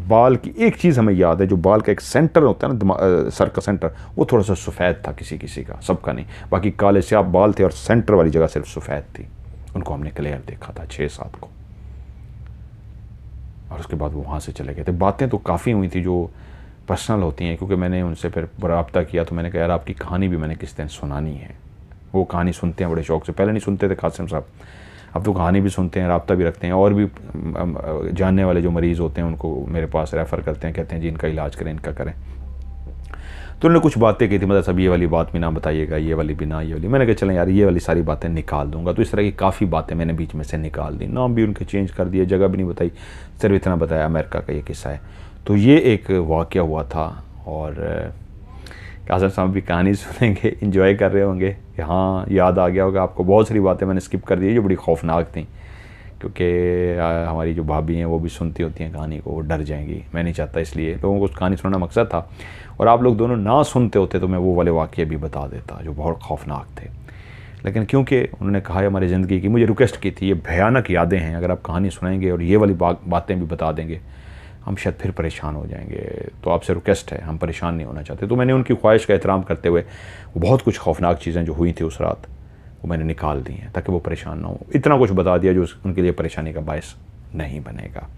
बाल की एक चीज़ हमें याद है, जो बाल का एक सेंटर होता है ना, सर का सेंटर, वो थोड़ा सा सफ़ेद था, किसी किसी का, सबका नहीं। बाकी काले स्याह बाल थे और सेंटर वाली जगह सिर्फ सफ़ेद थी। उनको हमने क्लियर देखा था 6-7 को। और उसके बाद वो वहाँ से चले गए थे। बातें तो काफ़ी हुई थी जो पर्सनल होती हैं, क्योंकि मैंने उनसे फिर रब्ता किया तो मैंने कहा यार आपकी कहानी भी मैंने किस दिन सुनानी है। वो कहानी सुनते हैं बड़े शौक़ से, पहले नहीं सुनते थे कासिम साहब, अब तो कहानी भी सुनते हैं, रब्ता भी रखते हैं। और भी जानने वाले जो मरीज़ होते हैं उनको मेरे पास रेफ़र करते हैं, कहते हैं जी इनका इलाज करें, इनका करें। तो उन्होंने कुछ बातें की थी, मतलब सब ये वाली बात भी ना बताइएगा, ये वाली भी ना, ये वाली। मैंने कहा चलें यार ये वाली सारी बातें निकाल दूंगा। तो इस तरह की काफ़ी बातें मैंने बीच में से निकाल दी, नाम भी उनके चेंज कर दिए, जगह भी नहीं बताई, सिर्फ इतना बताया अमेरिका का ये किस्सा है। तो ये एक वाक़या हुआ था। और कासिम साहब भी कहानी सुनेंगे, इंजॉय कर रहे होंगे कि हाँ याद आ गया होगा आपको। बहुत सारी बातें मैंने स्किप कर दी जो बड़ी खौफनाक थी, क्योंकि हमारी जो भाभी हैं वो भी सुनती होती हैं कहानी को, वो डर जाएंगी। मैं नहीं चाहता, इसलिए लोगों को कहानी सुनना मकसद था। और आप लोग दोनों ना सुनते होते तो मैं वो वाले वाक़ये भी बता देता जो बहुत खौफनाक थे। लेकिन क्योंकि उन्होंने कहा है हमारी ज़िंदगी की, मुझे रिक्वेस्ट की थी, ये भयानक यादें हैं, अगर आप कहानी सुनाएंगे और ये वाली बातें भी बता देंगे हम शायद फिर परेशान हो जाएंगे। तो आपसे रिक्वेस्ट है, हम परेशान नहीं होना चाहते। तो मैंने उनकी ख्वाहिश का एहतराम करते हुए वो बहुत कुछ खौफनाक चीज़ें जो हुई थी उस रात वो मैंने निकाल दी हैं ताकि वो परेशान ना हो। इतना कुछ बता दिया जो उनके लिए परेशानी का बायस नहीं बनेगा।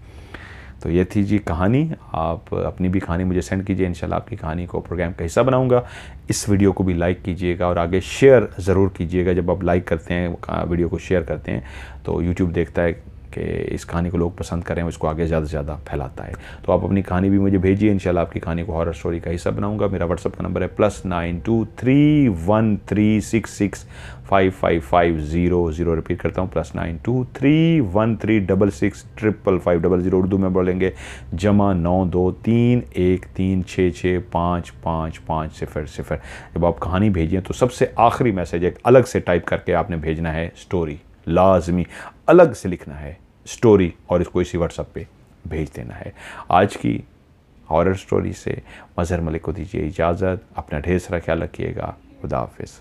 तो ये थी जी कहानी। आप अपनी भी कहानी मुझे सेंड कीजिए, इंशाल्लाह आपकी कहानी को प्रोग्राम का हिस्सा बनाऊंगा। इस वीडियो को भी लाइक कीजिएगा और आगे शेयर ज़रूर कीजिएगा। जब आप लाइक करते हैं, वीडियो को शेयर करते हैं, तो यूट्यूब देखता है कि इस कहानी को लोग पसंद करें, उसको आगे ज़्यादा से ज़्यादा फैलाता है। तो आप अपनी कहानी भी मुझे भेजिए, इंशाल्लाह आपकी कहानी को हॉरर स्टोरी का हिस्सा बनाऊंगा। मेरा व्हाट्सअप का नंबर है +9231365550। रिपीट करता हूँ, +923136655500। उर्दू में बोलेंगे +923136655500। जब आप कहानी भेजिए तो सबसे आखिरी मैसेज एक अलग से टाइप करके आपने भेजना है स्टोरी, लाजमी अलग से लिखना है स्टोरी और इसको इसी व्हाट्सएप पे भेज देना है। आज की हॉरर स्टोरी से मज़हर मलिक को दीजिए इजाज़त। अपना ढेर सारा ख्याल रखिएगा। खुदा हाफिज़।